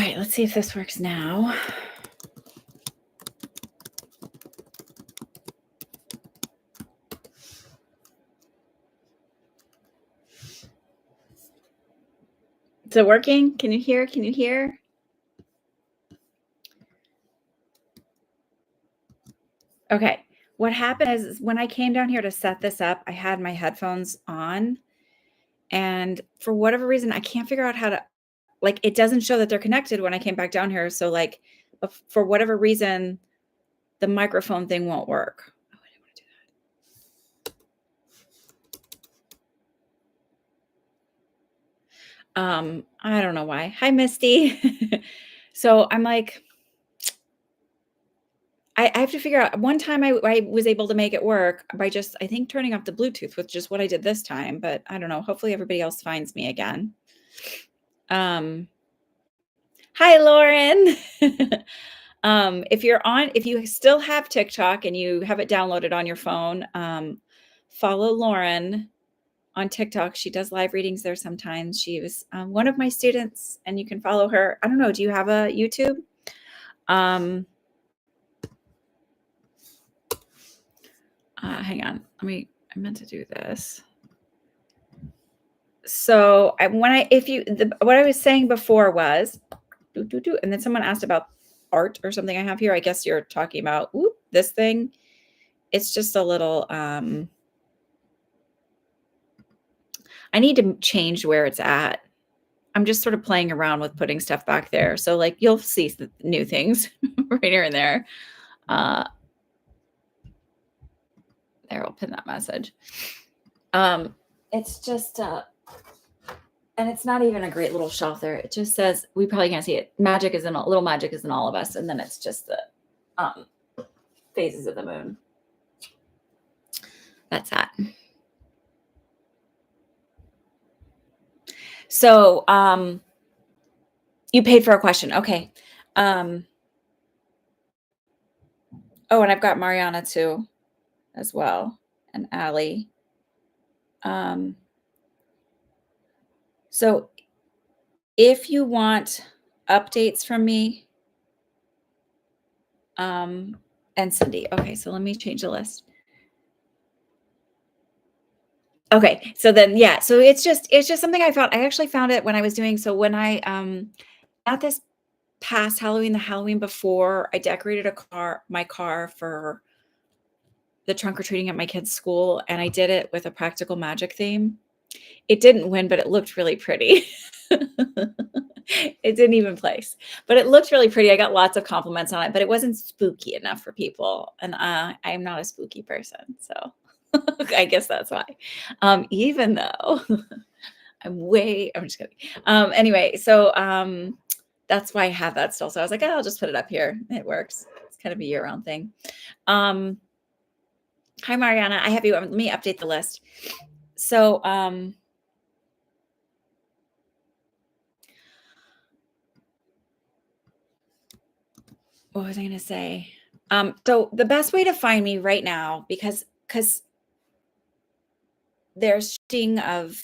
right, let's see if this works now. Is it working? Can you hear? Can you hear? Okay. What happened is when I came down here to set this up, I had my headphones on, and for whatever reason, I can't figure out how to, like, it doesn't show that they're connected when I came back down here. So, like, for whatever reason, the microphone thing won't work. Oh, I didn't want to do that. I don't know why. Hi, Misty. So I'm like, I have to figure out. One time I was able to make it work by just, I think, turning off the Bluetooth, which is what I did this time. But I don't know. Hopefully everybody else finds me again. Hi, Lauren. If you still have TikTok and you have it downloaded on your phone, follow Lauren on TikTok. She does live readings there sometimes. She was one of my students, and you can follow her. I don't know. Do you have a YouTube? Hang on. I meant to do this. So what I was saying before was, and then someone asked about art or something I have here. I guess you're talking about this thing. It's just a little, I need to change where it's at. I'm just sort of playing around with putting stuff back there. So like you'll see new things right here and there. There, I'll pin that message. It's just, and it's not even a great little shelf there. It just says, we probably can't see it. Little magic is in all of us. And then it's just the phases of the moon. That's that. So, you paid for a question. Okay. Oh, and I've got Mariana too, as well, and Allie. So if you want updates from me, and Cindy. Okay, so let me change the list. Okay, so then so it's just something I found. I actually found it when I was doing, so when I at this past Halloween, the Halloween before, I decorated my car for the trunk or treating at my kid's school, and I did it with a practical magic theme. It didn't win, but it looked really pretty. It didn't even place, but it looked really pretty. I got lots of compliments on it, but it wasn't spooky enough for people. And I'm not a spooky person. So I guess that's why. Even though I'm just kidding. Anyway, so that's why I have that still. So I was like, I'll just put it up here. It works. It's kind of a year-round thing. Hi, Mariana. I have you. Let me update the list. So what was I going to say? So the best way to find me right now, because there's shifting of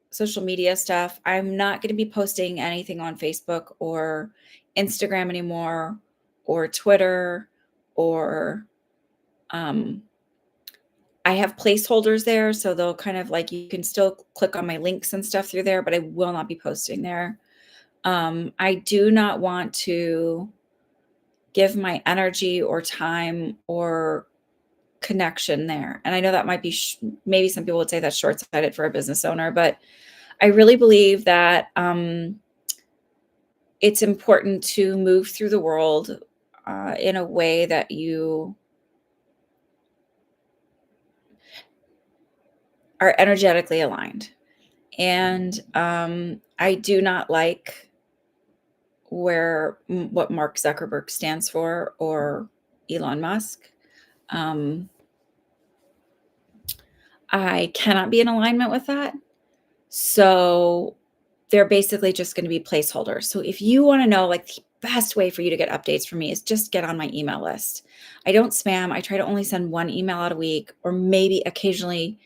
social media stuff. I'm not going to be posting anything on Facebook or Instagram anymore, or Twitter, or I have placeholders there, so they'll kind of like, you can still click on my links and stuff through there, but I will not be posting there. I do not want to give my energy or time or connection there. And I know that might be, maybe some people would say that's short-sighted for a business owner, but I really believe that it's important to move through the world in a way that you are energetically aligned. And I do not like what Mark Zuckerberg stands for, or Elon Musk. I cannot be in alignment with that. So they're basically just going to be placeholders. So if you want to know, like, the best way for you to get updates from me is just get on my email list. I don't spam. I try to only send one email out a week, or maybe occasionally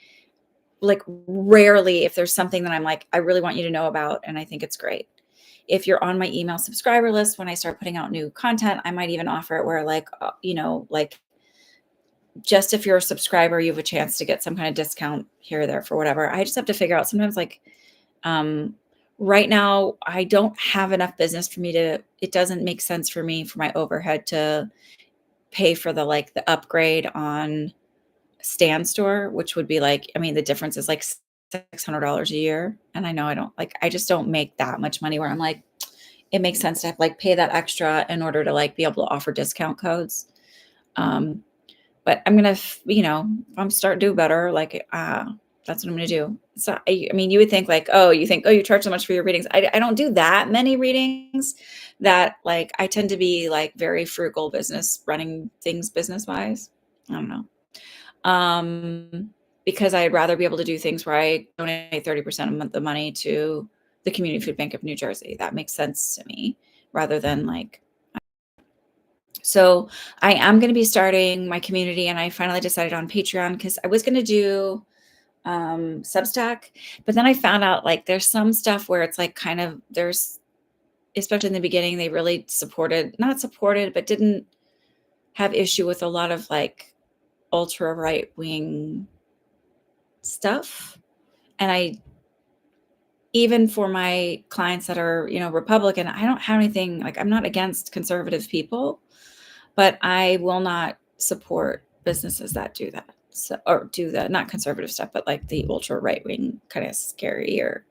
like rarely if there's something that I'm like, I really want you to know about and I think it's great. If you're on my email subscriber list, when I start putting out new content, I might even offer it where like, like just if you're a subscriber, you have a chance to get some kind of discount here or there for whatever. I just have to figure out sometimes like, um, right now I don't have enough business for me to, it doesn't make sense for me for my overhead to pay for the like the upgrade on Stan Store, which would be like, I mean, the difference is like $600 a year. And I know I don't like, I just don't make that much money where I'm like, it makes sense to have, like pay that extra in order to like be able to offer discount codes. Um, but I'm gonna, if I'm starting to do better, like, that's what I'm gonna do. So, I mean, you would think like, oh, you charge so much for your readings. I don't do that many readings that like, I tend to be like very frugal business running things business wise. I don't know. Um, because I'd rather be able to do things where I donate 30% of the money to the Community Food Bank of New Jersey. That makes sense to me rather than like, so I am going to be starting my community and I finally decided on Patreon because I was going to do Substack, but then I found out like there's some stuff where it's like kind of there's, especially in the beginning, they really not supported, but didn't have issue with a lot of like ultra right wing stuff. And even for my clients that are, Republican, I don't have anything like, I'm not against conservative people, but I will not support businesses that do that. So, or do the not conservative stuff, but like the ultra right wing kind of scarier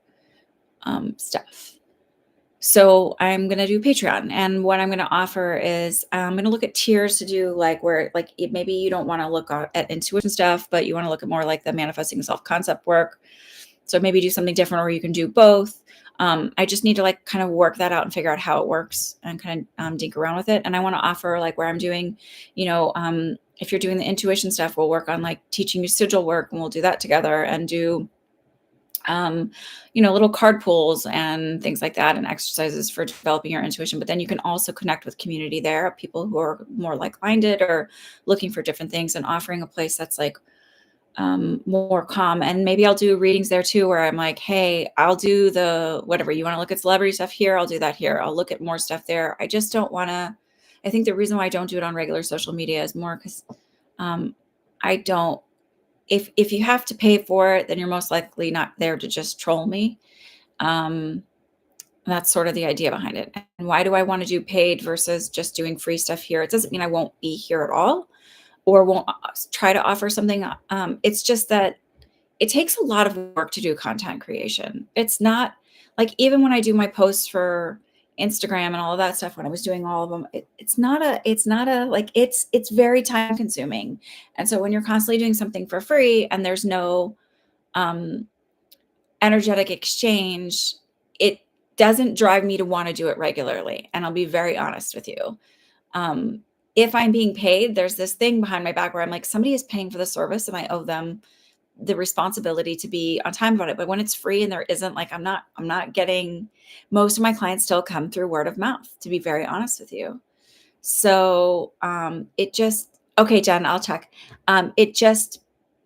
stuff. So I'm going to do Patreon. And what I'm going to offer is I'm going to look at tiers to do like where like maybe you don't want to look at intuition stuff, but you want to look at more like the manifesting self-concept work. So maybe do something different or you can do both. I just need to like kind of work that out and figure out how it works and kind of dink around with it. And I want to offer like where I'm doing, if you're doing the intuition stuff, we'll work on like teaching you sigil work and we'll do that together and do little card pools and things like that and exercises for developing your intuition. But then you can also connect with community there, people who are more like-minded or looking for different things and offering a place that's like more calm. And maybe I'll do readings there too, where I'm like, hey, I'll do the whatever you want to look at celebrity stuff here. I'll do that here. I'll look at more stuff there. I just don't want to, I think the reason why I don't do it on regular social media is more because I don't, if you have to pay for it, then you're most likely not there to just troll me. That's sort of the idea behind it. And why do I want to do paid versus just doing free stuff here? It doesn't mean I won't be here at all or won't try to offer something. It's just that it takes a lot of work to do content creation. It's not like, even when I do my posts for Instagram and all of that stuff, when I was doing all of them, it's not a, like, it's very time consuming. And so when you're constantly doing something for free and there's no, energetic exchange, it doesn't drive me to want to do it regularly. And I'll be very honest with you. If I'm being paid, there's this thing behind my back where I'm like, somebody is paying for the service and I owe them the responsibility to be on time about it. But when it's free and there isn't, like, I'm not getting, most of my clients still come through word of mouth, to be very honest with you. So it just, okay, Jen, I'll check. It just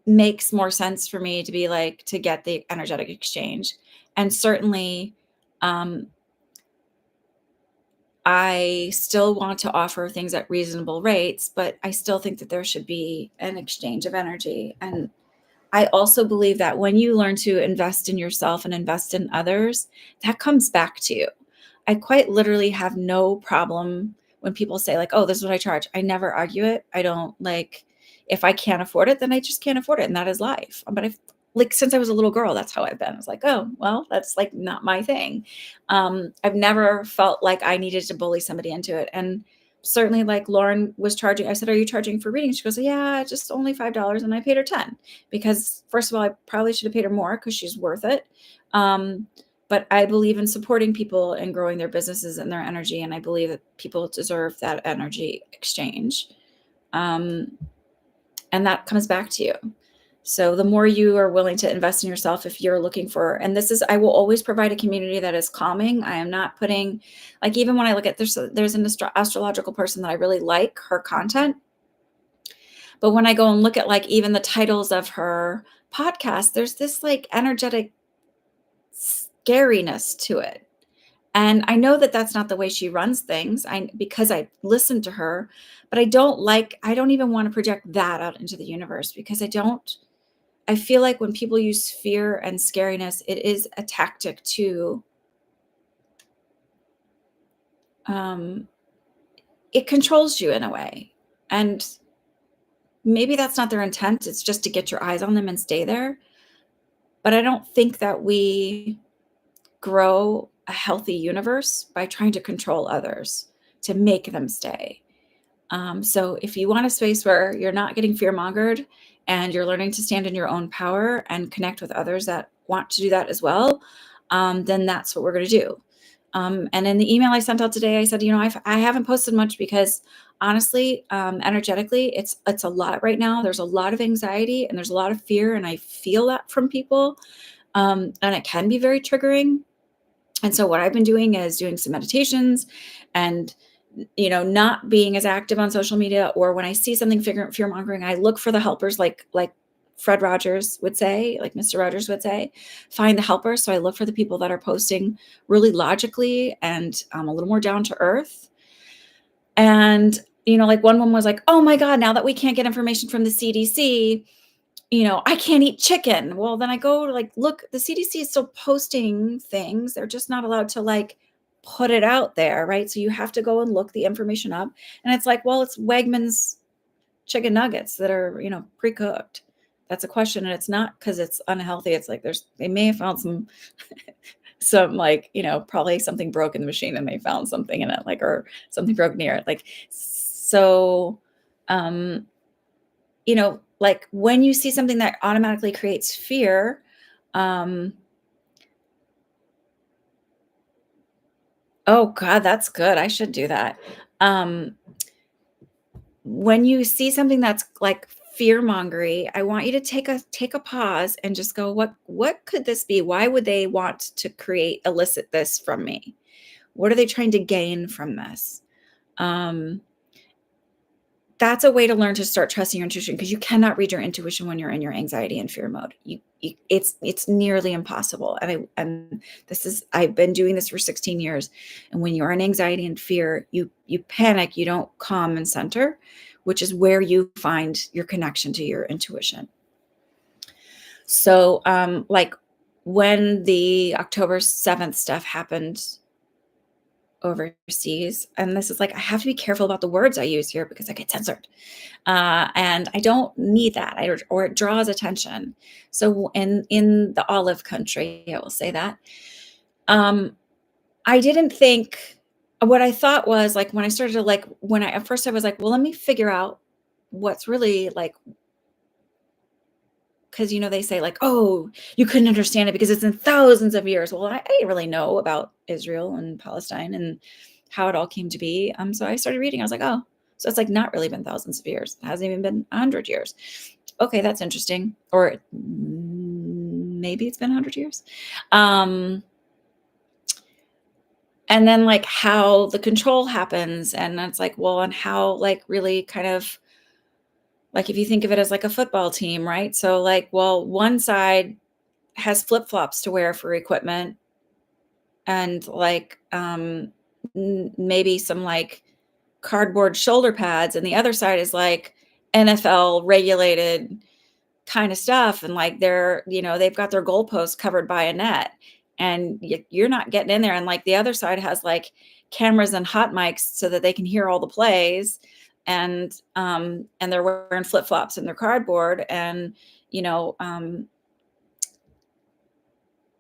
makes more sense for me to be like, to get the energetic exchange. And certainly, I still want to offer things at reasonable rates, but I still think that there should be an exchange of energy. And I also believe that when you learn to invest in yourself and invest in others, that comes back to you. I quite literally have no problem when people say like, oh, this is what I charge. I never argue it. I don't like, if I can't afford it, then I just can't afford it. And that is life. But if like, since I was a little girl, that's how I've been. I was like, oh, well, that's like not my thing. I've never felt like I needed to bully somebody into it. And certainly like Lauren was charging, I said, are you charging for reading? She goes, yeah, just only $5. And I paid her 10 because first of all, I probably should have paid her more because she's worth it. But I believe in supporting people and growing their businesses and their energy. And I believe that people deserve that energy exchange. And that comes back to you. So the more you are willing to invest in yourself, if you're looking for, and this is, I will always provide a community that is calming. I am not putting, like, even when I look at, there's an astrological person that I really like her content, But when I go and look at like even the titles of her podcast, there's this like energetic scariness to it. And I know that that's not the way she runs things. Because I listened to her, but I don't even want to project that out into the universe because I feel like when people use fear and scariness, it is a tactic to um it controls you in a way. And maybe that's not their intent. It's just to get your eyes on them and stay there. But I don't think that we grow a healthy universe by trying to control others to make them stay. So if you want a space where you're not getting fear mongered and you're learning to stand in your own power and connect with others that want to do that as well, then that's what we're going to do. And in the email I sent out today, I said, I haven't posted much because honestly, energetically, it's a lot right now. There's a lot of anxiety and there's a lot of fear, and I feel that from people, and it can be very triggering. And so what I've been doing is doing some meditations and not being as active on social media, or when I see something fear mongering, I look for the helpers like Fred Rogers would say, like Mr. Rogers would say, find the helpers. So I look for the people that are posting really logically and a little more down to earth. And like one woman was like, "Oh my God, now that we can't get information from the CDC, I can't eat chicken." Well, then I go to like, look, the CDC is still posting things. They're just not allowed to like put it out there, right? So you have to go and look the information up. And it's like, well, it's Wegmans chicken nuggets that are, pre-cooked. That's a question. And it's not because it's unhealthy. It's like they may have found some like, probably something broke in the machine and they found something in it, like, or something broke near it. Like, so, um, like when you see something that automatically creates fear, um, oh God, that's good. I should do that. Um, when you see something that's like fear mongery, I want you to take a pause and just go, what could this be? Why would they want to elicit this from me? What are they trying to gain from this? Um, that's a way to learn to start trusting your intuition, because you cannot read your intuition when you're in your anxiety and fear mode. It's nearly impossible. And I've been doing this for 16 years. And when you're in anxiety and fear, you panic, you don't calm and center, which is where you find your connection to your intuition. So, like when the October 7th stuff happened overseas, and this is like, I have to be careful about the words I use here because I get censored. And I don't need that, or it draws attention. So in the olive country, I will say that, I didn't think, what I thought was like, when I started to like, at first I was like, well, let me figure out what's really like, because they say like, oh, you couldn't understand it because it's in thousands of years. Well, I didn't really know about Israel and Palestine and how it all came to be. So I started reading. I was like, oh, so it's like not really been thousands of years. It hasn't even been 100 years. Okay, that's interesting. Or maybe it's been 100 years. And then like how the control happens, and it's like, well, and how like really kind of like, if you think of it as like a football team, right? So like, well, one side has flip-flops to wear for equipment, and like maybe some like cardboard shoulder pads, and the other side is like NFL regulated kind of stuff, and like they've got their goalposts covered by a net, and you're not getting in there, and like the other side has like cameras and hot mics so that they can hear all the plays, and they're wearing flip-flops and their cardboard, and you know um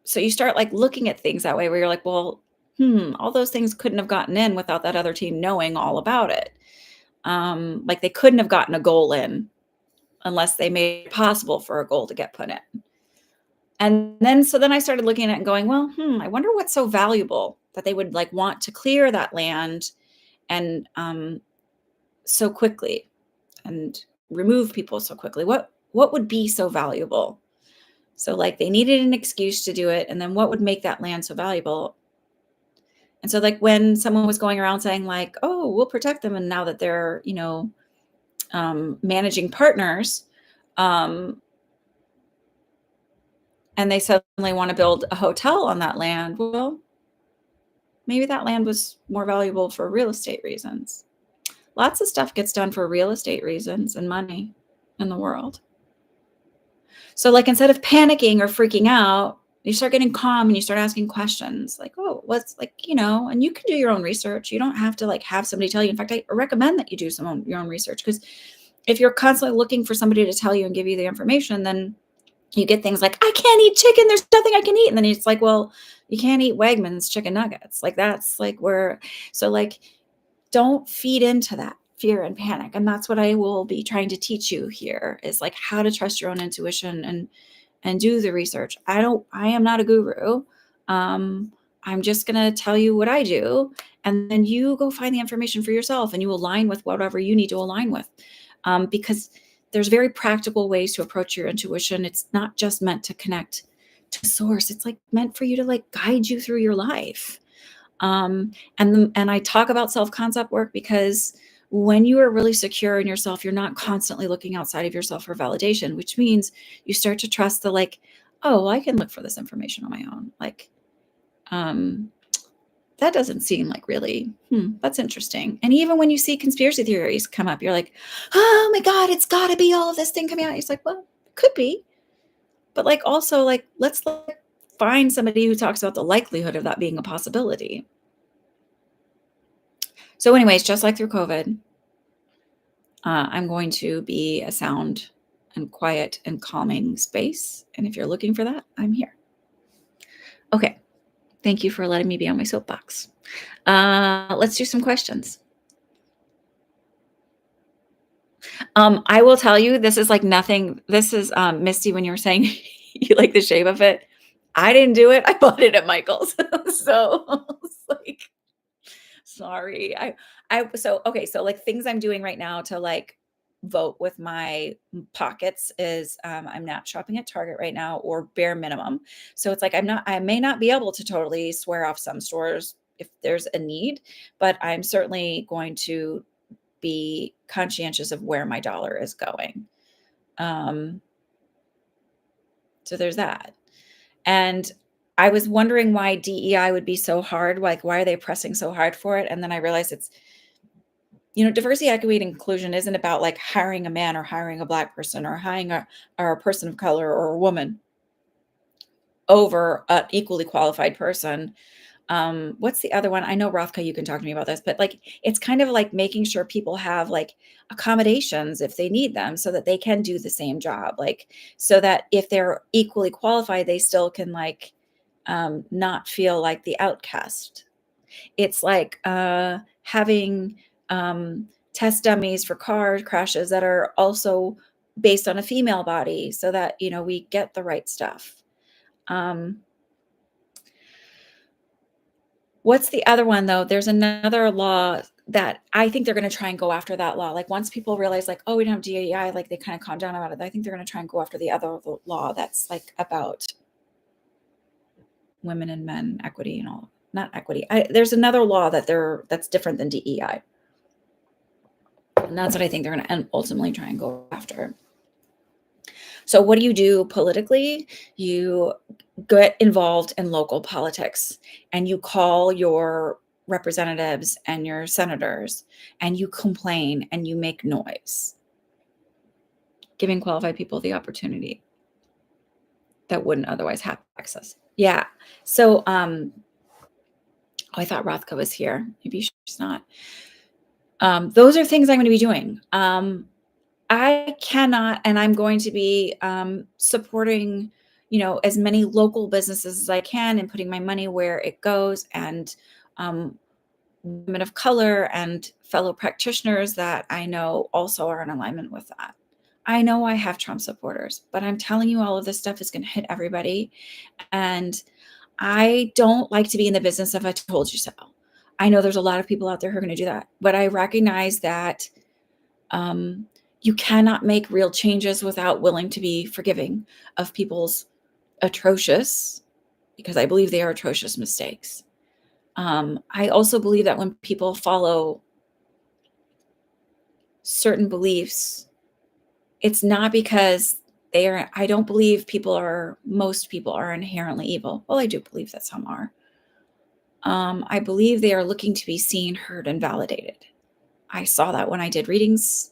so you start like looking at things that way, where you're like, well, all those things couldn't have gotten in without that other team knowing all about it. Like they couldn't have gotten a goal in unless they made it possible for a goal to get put in. So then I started looking at it and going, well, I wonder what's so valuable that they would like want to clear that land and so quickly, and remove people so quickly. What would be so valuable? So like they needed an excuse to do it, and then what would make that land so valuable? And so like when someone was going around saying like, "Oh, we'll protect them," and now that they're, managing partners, um, and they suddenly want to build a hotel on that land. Well, maybe that land was more valuable for real estate reasons. Lots of stuff gets done for real estate reasons and money in the world. So, like, instead of panicking or freaking out, you start getting calm and you start asking questions like, oh, what's like, and you can do your own research. You don't have to like have somebody tell you. In fact, I recommend that you do your own research, because if you're constantly looking for somebody to tell you and give you the information, then you get things like, I can't eat chicken. There's nothing I can eat. And then it's like, well, you can't eat Wegmans chicken nuggets. Like, that's like where, so like, don't feed into that fear and panic. And that's what I will be trying to teach you here, is like how to trust your own intuition and do the research. I am not a guru. I'm just going to tell you what I do. And then you go find the information for yourself and you align with whatever you need to align with. Because there's very practical ways to approach your intuition. It's not just meant to connect to source. It's like meant for you to like guide you through your life. And I talk about self-concept work because when you are really secure in yourself, you're not constantly looking outside of yourself for validation, which means you start to trust the like, oh, well, I can look for this information on my own. Like, that doesn't seem like really, that's interesting. And even when you see conspiracy theories come up, you're like, oh my God, it's got to be all of this thing coming out. It's like, well, it could be. But like, also like, let's like find somebody who talks about the likelihood of that being a possibility. So anyways, just like through COVID, I'm going to be a sound and quiet and calming space. And if you're looking for that, I'm here. Okay. Thank you for letting me be on my soapbox. Let's do some questions. I will tell you, this is like nothing. This is Misty, when you were saying you like the shape of it. I didn't do it. I bought it at Michael's. So it's like, sorry. Okay. So like things I'm doing right now to like vote with my pockets is I'm not shopping at Target right now, or bare minimum. So it's like I may not be able to totally swear off some stores if there's a need, but I'm certainly going to be conscientious of where my dollar is going. So there's that. And I was wondering why DEI would be so hard. Like, why are they pressing so hard for it? And then I realized it's, diversity, equity, and inclusion isn't about like hiring a man or hiring a Black person or hiring a person of color or a woman over an equally qualified person. What's the other one? I know, Rothko, you can talk to me about this, but like, it's kind of like making sure people have like accommodations if they need them so that they can do the same job. Like, so that if they're equally qualified, they still can like, not feel like the outcast. It's like having test dummies for car crashes that are also based on a female body so that, we get the right stuff. What's the other one though? There's another law that I think they're going to try and go after that law. Like, once people realize like, oh, we don't have DEI, like they kind of calm down about it. I think they're going to try and go after the other law that's like about women and men equity and all. Not equity. There's another law that's different than DEI. And that's what I think they're going to ultimately try and go after. So what do you do politically? You get involved in local politics and you call your representatives and your senators and you complain and you make noise, giving qualified people the opportunity that wouldn't otherwise have access. Yeah. So, I thought Rothko was here. Maybe she's not. Those are things I'm going to be doing. I cannot, and I'm going to be supporting, as many local businesses as I can and putting my money where it goes, and women of color and fellow practitioners that I know also are in alignment with that. I know I have Trump supporters, but I'm telling you, all of this stuff is going to hit everybody. And I don't like to be in the business of I told you so. I know there's a lot of people out there who are going to do that, but I recognize that you cannot make real changes without willing to be forgiving of people's atrocious, because I believe they are atrocious mistakes. I also believe that when people follow certain beliefs, it's not because I don't believe most people are inherently evil. Well, I do believe that some are. I believe they are looking to be seen, heard, and validated. I saw that when I did readings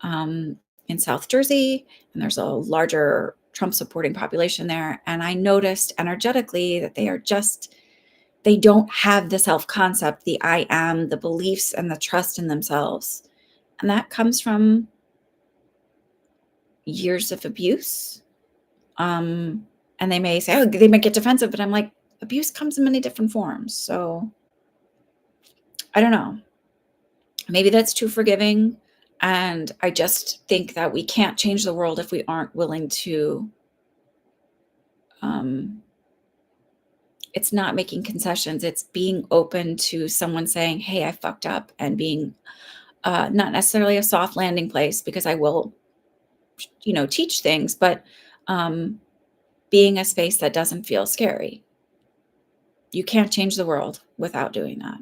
um, in South Jersey, and there's a larger Trump supporting population there. And I noticed energetically that they don't have the self concept, the I am, the beliefs, and the trust in themselves. And that comes from years of abuse. And they may say, oh, they might get defensive, but I'm like, abuse comes in many different forms. So I don't know. Maybe that's too forgiving. And I just think that we can't change the world if we aren't willing to. It's not making concessions. It's being open to someone saying, hey, I fucked up, and being not necessarily a soft landing place, because I will, teach things, but being a space that doesn't feel scary. You can't change the world without doing that.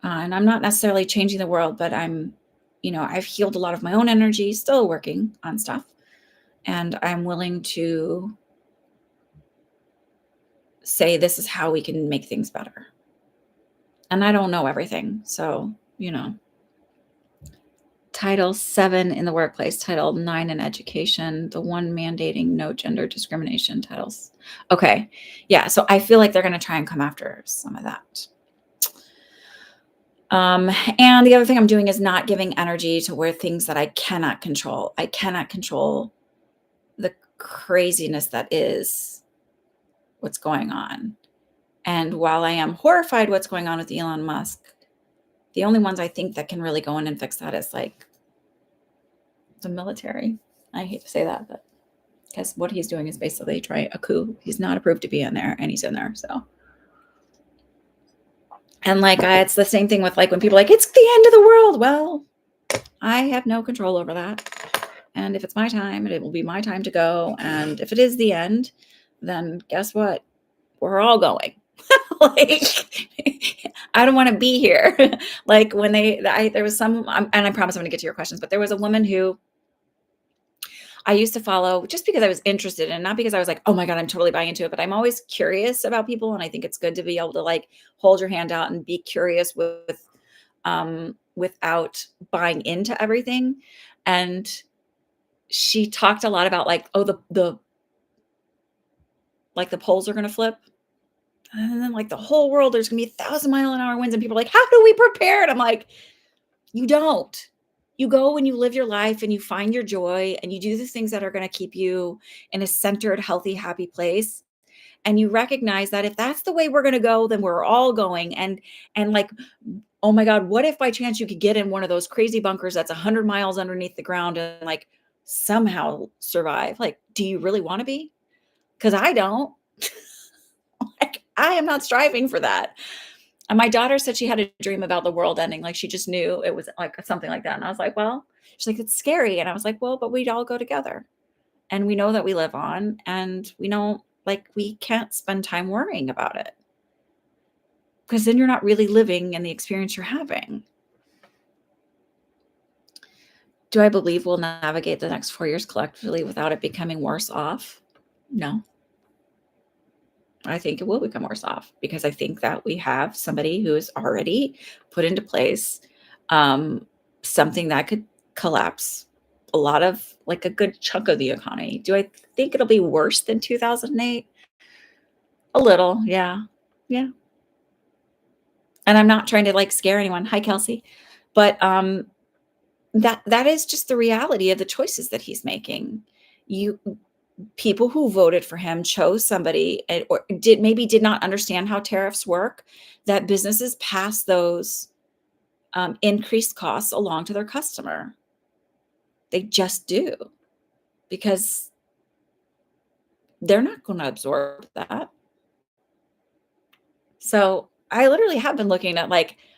And I'm not necessarily changing the world, but I've healed a lot of my own energy, still working on stuff. And I'm willing to say, this is how we can make things better. And I don't know everything. So, Title 7 in the workplace, Title 9 in education, the one mandating no gender discrimination titles. Okay. Yeah. So I feel like they're going to try and come after some of that. And the other thing I'm doing is not giving energy to where things that I cannot control. I cannot control the craziness that is what's going on. And while I am horrified what's going on with Elon Musk, the only ones I think that can really go in and fix that is like the military. I hate to say that, but because what he's doing is basically try a coup. He's not approved to be in there, and he's in there. So, and it's the same thing with when people are like, it's the end of the world. Well, I have no control over that. And if it's my time, it will be my time to go. And if it is the end, then guess what? We're all going. I don't want to be here. When there was some, and I promise I'm going to get to your questions, but there was a woman who I used to follow just because I was interested, and not because I was like, oh my God, I'm totally buying into it, but I'm always curious about people. And I think it's good to be able to hold your hand out and be curious without buying into everything. And she talked a lot about the poles are going to flip. And then the whole world, there's going to be 1,000-mile-an-hour winds, and people are like, how do we prepare? And I'm like, you don't. You go and you live your life and you find your joy and you do the things that are going to keep you in a centered, healthy, happy place. And you recognize that if that's the way we're going to go, then we're all going. And oh my God, what if by chance you could get in one of those crazy bunkers that's 100 miles underneath the ground and somehow survive? Do you really want to be? Because I don't. I am not striving for that. And my daughter said she had a dream about the world ending. She just knew it was something like that. And I was like, well, she's like, it's scary. And I was like, well, but we'd all go together. And we know that we live on, and we know we can't spend time worrying about it. Because then you're not really living in the experience you're having. Do I believe we'll navigate the next 4 years collectively without it becoming worse off? No. I think it will become worse off, because I think that we have somebody who has already put into place something that could collapse a lot of a good chunk of the economy. Do I think it'll be worse than 2008? A little. Yeah. Yeah. And I'm not trying to scare anyone. Hi, Kelsey. But that is just the reality of the choices that he's making. People who voted for him chose somebody or did not understand how tariffs work, that businesses pass those increased costs along to their customer. They just do, because they're not going to absorb that. So I literally have been looking at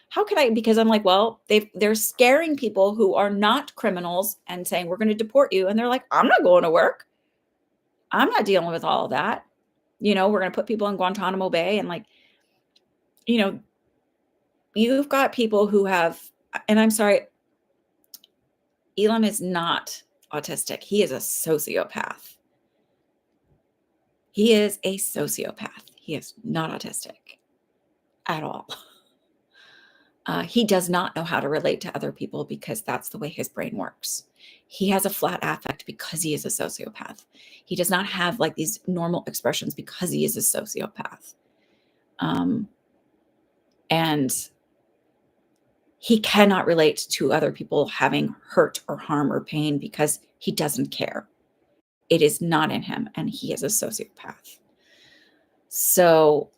how can I, because I'm like, well, they're scaring people who are not criminals and saying, we're going to deport you. And they're like, I'm not going to work. I'm not dealing with all of that. We're going to put people in Guantanamo Bay, and you've got people who have, and I'm sorry, Elon is not autistic. He is a sociopath. He is a sociopath. He is not autistic at all. He does not know how to relate to other people because that's the way his brain works. He has a flat affect because he is a sociopath. He does not have like these normal expressions because he is a sociopath. And he cannot relate to other people having hurt or harm or pain because he doesn't care. It is not in him, and he is a sociopath. So,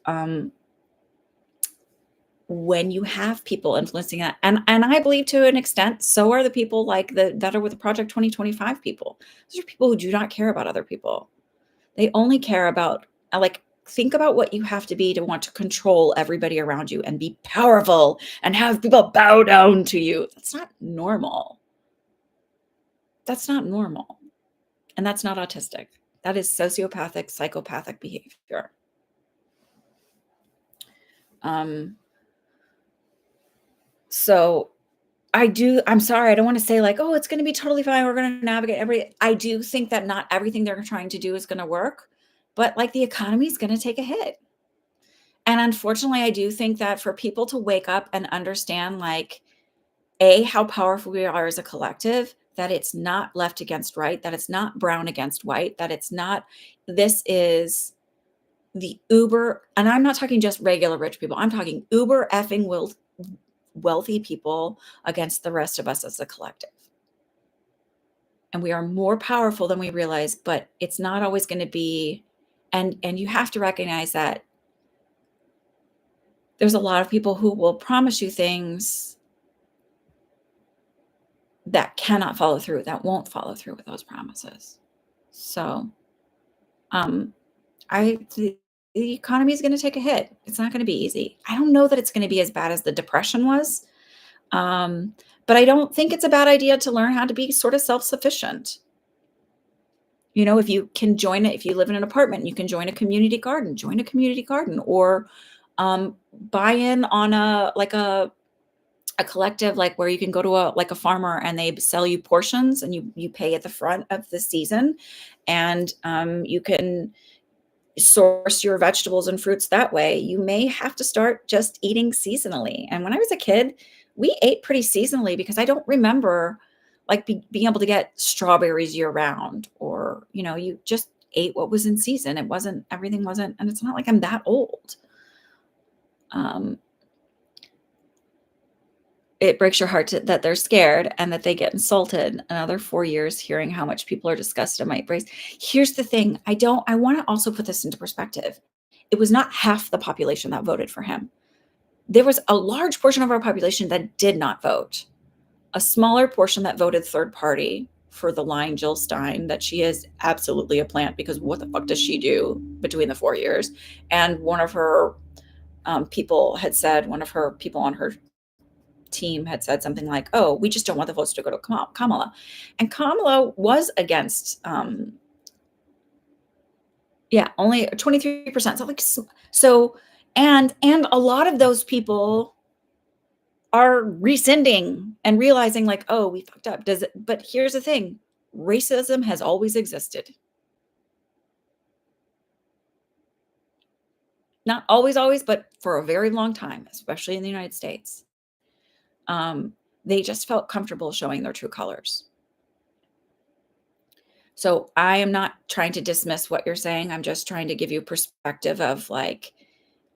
when you have people influencing that, and I believe to an extent, so are the people like that are with the Project 2025 people. Those are people who do not care about other people. They only care about like think about what you have to be to want to control everybody around you and be powerful and have people bow down to you. That's not normal. That's not normal. And that's not autistic. That is sociopathic, psychopathic behavior. So I'm sorry, I don't want to say like, oh, it's going to be totally fine. We're going to navigate I do think that not everything they're trying to do is going to work, but like the economy is going to take a hit. And unfortunately, I do think that for people to wake up and understand like, how powerful we are as a collective, that it's not left against right, that it's not brown against white, that it's not, this is the uber, and I'm not talking just regular rich people, I'm talking uber effing wealthy people against the rest of us as a collective. And we are more powerful than we realize, but it's not always going to be, and you have to recognize that there's a lot of people who will promise you things that cannot follow through, that won't follow through with those promises. So, the economy is going to take a hit. It's not going to be easy. I don't know that it's going to be as bad as the Depression was. But I don't think it's a bad idea to learn how to be sort of self-sufficient. You know, if you can join it, if you live in an apartment, you can join a community garden, or buy in on a collective, like where you can go to a farmer and they sell you portions and you pay at the front of the season, and you can source your vegetables and fruits that way. You may have to start just eating seasonally. And when I was a kid, we ate pretty seasonally because I don't remember like being able to get strawberries year round, or, you just ate what was in season. Everything wasn't, and it's not like I'm that old. It breaks your heart that they're scared and that they get insulted. Another 4 years hearing how much people are disgusted at my race. Here's the thing. I want to also put this into perspective. It was not half the population that voted for him. There was a large portion of our population that did not vote. A smaller portion that voted third party for the line Jill Stein, that she is absolutely a plant, because what the fuck does she do between the 4 years? And one of her people on her team had said something like, oh, we just don't want the votes to go to Kamala. And Kamala was against, only 23%. And a lot of those people are rescinding and realizing like, oh, we fucked up. But here's the thing. Racism has always existed. Not always, but for a very long time, especially in the United States. They just felt comfortable showing their true colors. So I am not trying to dismiss what you're saying. I'm just trying to give you perspective of like,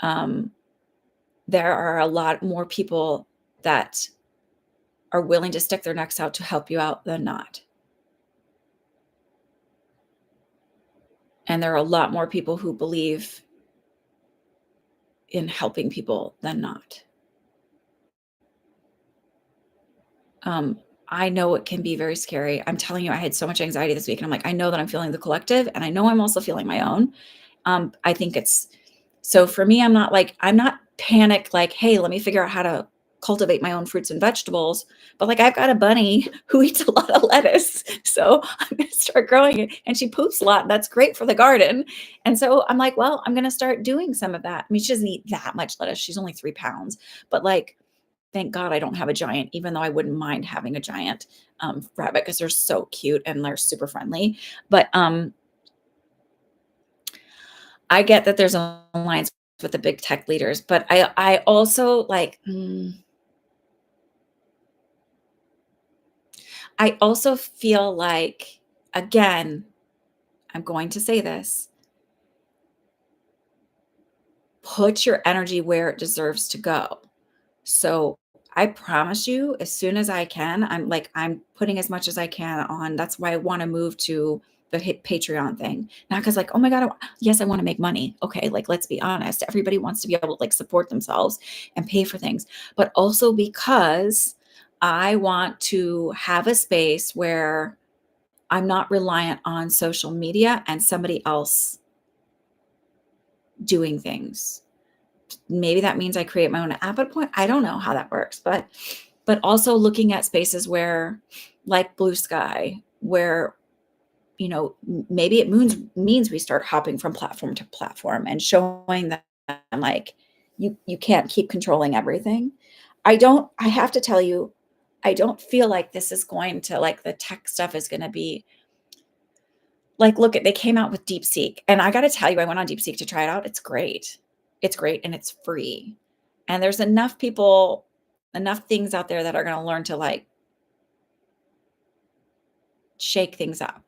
there are a lot more people that are willing to stick their necks out to help you out than not. And there are a lot more people who believe in helping people than not. I know it can be very scary. I'm telling you, I had so much anxiety this week, and I'm like, I know that I'm feeling the collective, and I know I'm also feeling my own. I think so for me, I'm not panicked, like, hey, let me figure out how to cultivate my own fruits and vegetables. But like, I've got a bunny who eats a lot of lettuce. So I'm going to start growing it, and she poops a lot. That's great for the garden. And so I'm like, well, I'm going to start doing some of that. I mean, she doesn't eat that much lettuce. She's only 3 pounds, but like, Thank God I don't have a giant, even though I wouldn't mind having a giant rabbit because they're so cute and they're super friendly. But I get that there's a alliance with the big tech leaders, but I also like I also feel like, again, I'm going to say this, put your energy where it deserves to go. So I promise you, as soon as I can, I'm putting as much as I can on. That's why I want to move to the Patreon thing. Not because like, oh my God, yes, I want to make money. Okay, like let's be honest. Everybody wants to be able to like support themselves and pay for things, but also because I want to have a space where I'm not reliant on social media and somebody else doing things. Maybe that means I create my own app at a point. I don't know how that works, but also looking at spaces where like Blue Sky, where maybe it means we start hopping from platform to platform and showing them like you can't keep controlling everything. I have to tell you, I don't feel like this is going to like the tech stuff is going to be like, look at they came out with DeepSeek, and I gotta tell you, I went on DeepSeek to try it out. It's great. It's great, and it's free. And there's enough people, enough things out there that are gonna learn to, like, shake things up.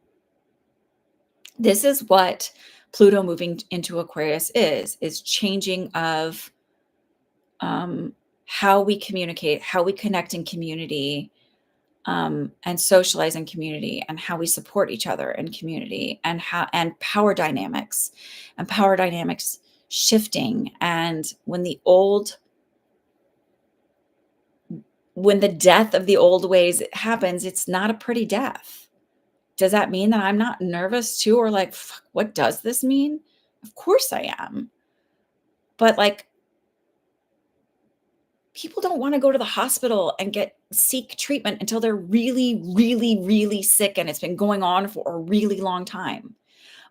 This is what Pluto moving into Aquarius is changing of, um, how we communicate, how we connect in community, and socialize in community and how we support each other in community and power dynamics shifting. And when the death of the old ways happens, it's not a pretty death. Does that mean that I'm not nervous too? Or like, fuck, what does this mean? Of course I am. But like, people don't want to go to the hospital and seek treatment until they're really, really, really sick and it's been going on for a really long time.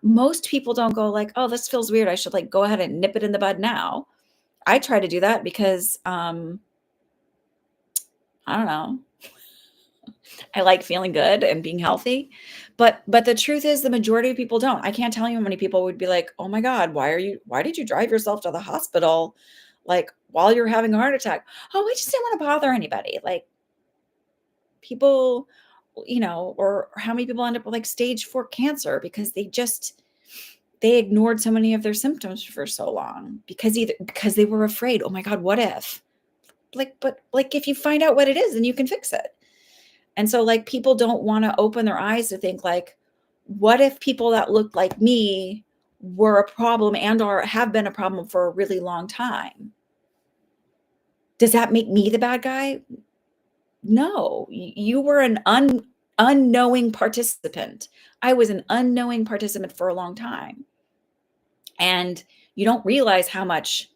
Most people don't go like, "Oh, this feels weird. I should like go ahead and nip it in the bud now." I try to do that because I don't know. I like feeling good and being healthy. But the truth is the majority of people don't. I can't tell you how many people would be like, "Oh my God, why did you drive yourself to the hospital like while you're having a heart attack?" "Oh, I just didn't want to bother anybody." Like people, or how many people end up with like stage 4 cancer because they ignored so many of their symptoms for so long because they were afraid, "Oh my God, what if?" Like, but like if you find out what it is, then you can fix it. And so like people don't want to open their eyes to think like, what if people that look like me were a problem and or have been a problem for a really long time? Does that make me the bad guy? No, you were an unknowing participant. I was an unknowing participant for a long time. And you don't realize how much,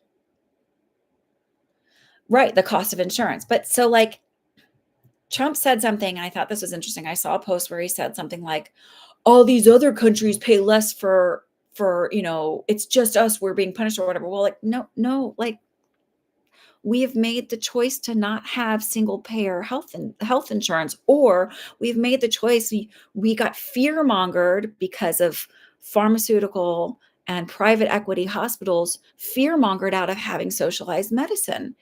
right, the cost of insurance. But so like Trump said something, and I thought this was interesting. I saw a post where he said something like, all these other countries pay less for, it's just us, we're being punished or whatever. Well, like, no, like we have made the choice to not have single payer health insurance, or we've made the choice we got fear mongered because of pharmaceutical and private equity hospitals fear mongered out of having socialized medicine.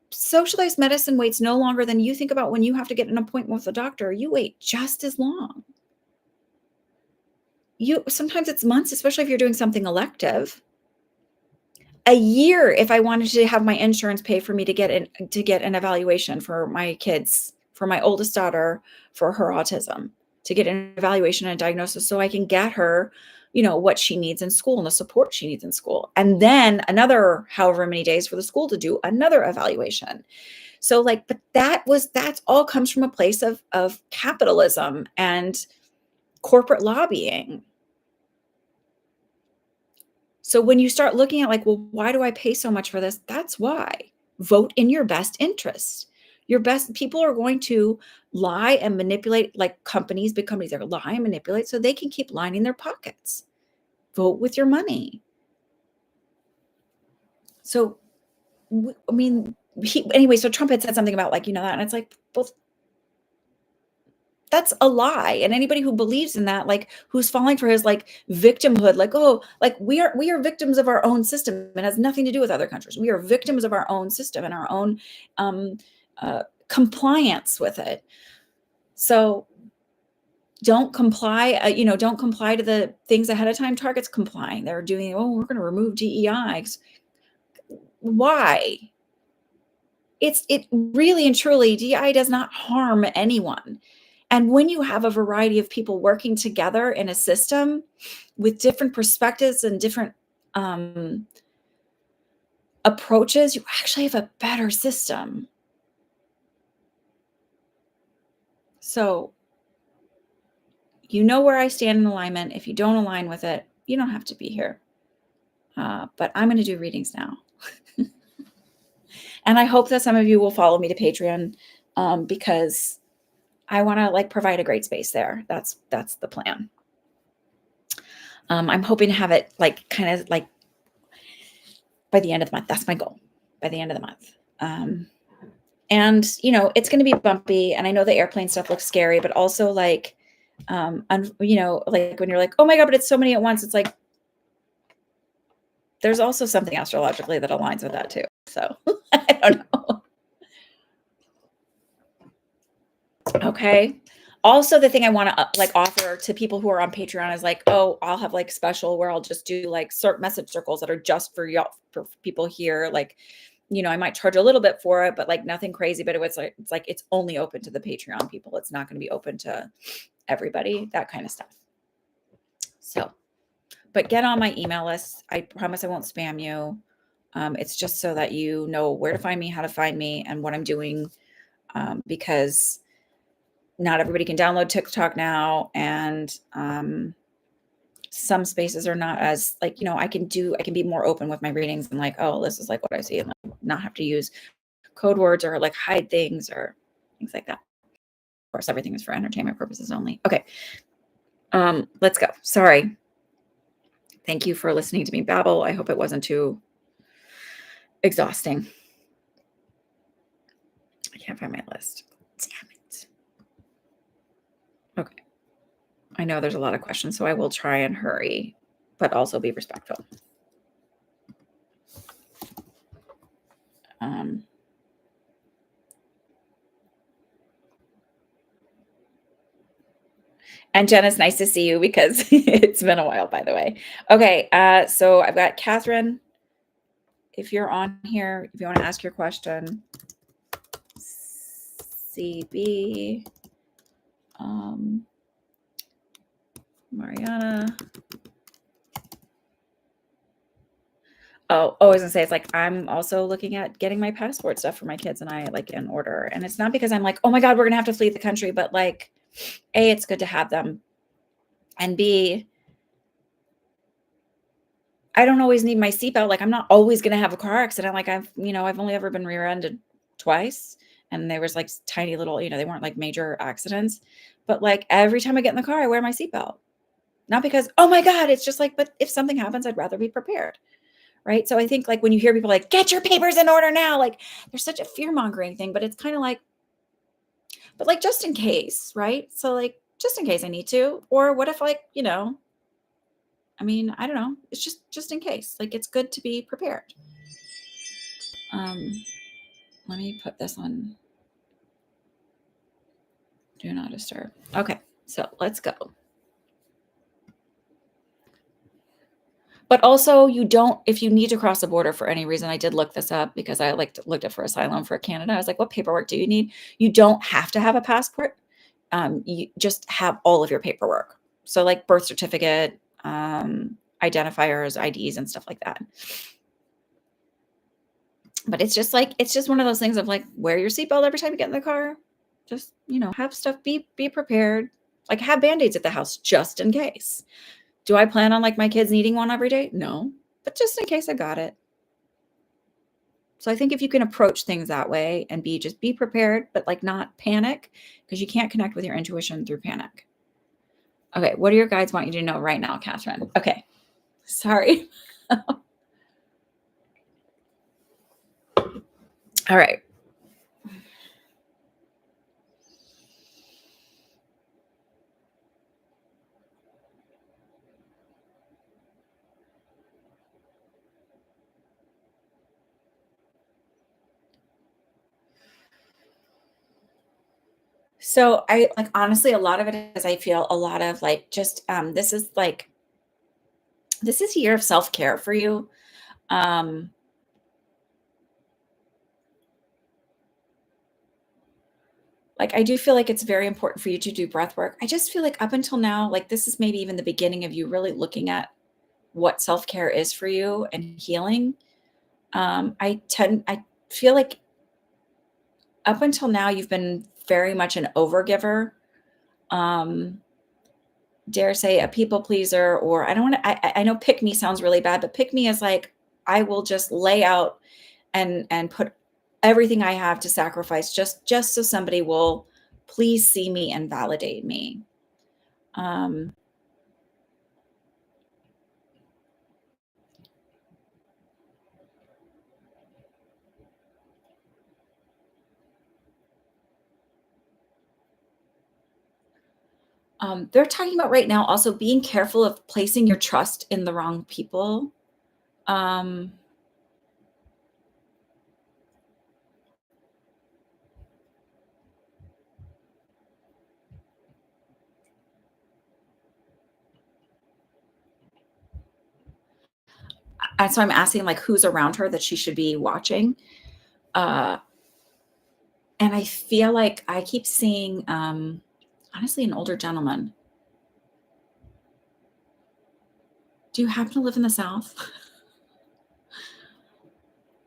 Socialized medicine waits no longer than you think about when you have to get an appointment with a doctor. You wait just as long. You sometimes it's months, especially if you're doing something elective. A year if I wanted to have my insurance pay for me to get an evaluation for my kids, for my oldest daughter, for her autism, to get an evaluation and a diagnosis so I can get her, what she needs in school and the support she needs in school. And then another however many days for the school to do another evaluation. So like, but that's all comes from a place of capitalism and corporate lobbying. So when you start looking at like, well, why do I pay so much for this? That's why. Vote in your best interest. Your best people are going to lie and manipulate, like big companies are lie and manipulate so they can keep lining their pockets. Vote with your money. So, I mean, anyway, so Trump had said something about like, that. And it's like, well, that's a lie. And anybody who believes in that, like who's falling for his like victimhood, like, oh, like we are victims of our own system. It has nothing to do with other countries. We are victims of our own system and our own um, compliance with it. So don't comply, don't comply to the things ahead of time. Target's complying. They're doing, oh, we're going to remove DEI. Why? It really and truly, DEI does not harm anyone. And when you have a variety of people working together in a system with different perspectives and different approaches, you actually have a better system. So you know where I stand in alignment. If you don't align with it, you don't have to be here. But I'm going to do readings now. And I hope that some of you will follow me to Patreon because I want to like provide a great space there. That's the plan. I'm hoping to have it like kind of like by the end of the month. That's my goal, by the end of the month. And it's going to be bumpy, and I know the airplane stuff looks scary, but also like like when you're like, oh my God, but it's so many at once. It's like, there's also something astrologically that aligns with that too. So I don't know. Okay. Also, the thing I want to like offer to people who are on Patreon is like, oh, I'll have like special where I'll just do like message circles that are just for y'all, for people here. Like, I might charge a little bit for it, but like nothing crazy. But it's only open to the Patreon people. It's not going to be open to everybody, that kind of stuff. So, but get on my email list. I promise I won't spam you. It's just so that you know where to find me, how to find me, and what I'm doing, because not everybody can download TikTok now, and some spaces are not as like, I can be more open with my readings and like, oh, this is like what I see, and like not have to use code words or like hide things or things like that. Of course, everything is for entertainment purposes only. Okay. Let's go. Sorry. Thank you for listening to me babble. I hope it wasn't too exhausting. I can't find my list. Damn it. Okay. I know there's a lot of questions, so I will try and hurry, but also be respectful. And Jen, it's nice to see you because it's been a while, by the way. Okay, so I've got Catherine. If you're on here, if you want to ask your question, CB, Mariana. Oh, I was gonna say, it's like, I'm also looking at getting my passport stuff for my kids and I like in order. And it's not because I'm like, oh my God, we're gonna have to flee the country, but like, A, it's good to have them. And B, I don't always need my seatbelt. Like, I'm not always gonna have a car accident. Like I've only ever been rear-ended twice. And there was like tiny little, they weren't like major accidents, but like every time I get in the car, I wear my seatbelt. Not because, oh my God, it's just like, but if something happens, I'd rather be prepared. Right. So I think like when you hear people like, get your papers in order now, like there's such a fear mongering thing, but it's kind of like, but like, just in case, right? So like, just in case I need to, or what if like, I mean, I don't know. It's just in case, like, it's good to be prepared. Let me put this on do not disturb. Okay. So let's go. But also if you need to cross the border for any reason, I did look this up because I looked up for asylum for Canada. I was like, what paperwork do you need? You don't have to have a passport. You just have all of your paperwork. So like birth certificate, identifiers, IDs, and stuff like that. But it's just one of those things of like, wear your seatbelt every time you get in the car. Just, have stuff, be prepared. Like, have Band-Aids at the house just in case. Do I plan on like my kids needing one every day? No, but just in case, I got it. So I think if you can approach things that way and be prepared, but like not panic, because you can't connect with your intuition through panic. Okay. What do your guides want you to know right now, Catherine? Okay. Sorry. All right. So I like honestly, a lot of it is I feel a lot of like just this is a year of self-care for you. Um like I do feel like it's very important for you to do breath work. I just feel like up until now, like this is maybe even the beginning of you really looking at what self-care is for you and healing. I feel like up until now you've been very much an overgiver. Um dare say a people pleaser, or I don't want to I know pick me sounds really bad, but pick me is like I will just lay out and put everything I have to sacrifice just so somebody will please see me and validate me. Um, they're talking about right now also being careful of placing your trust in the wrong people. Um, and so I'm asking like who's around her that she should be watching. Uh, and I feel like I keep seeing honestly an older gentleman. Do you happen to live in the South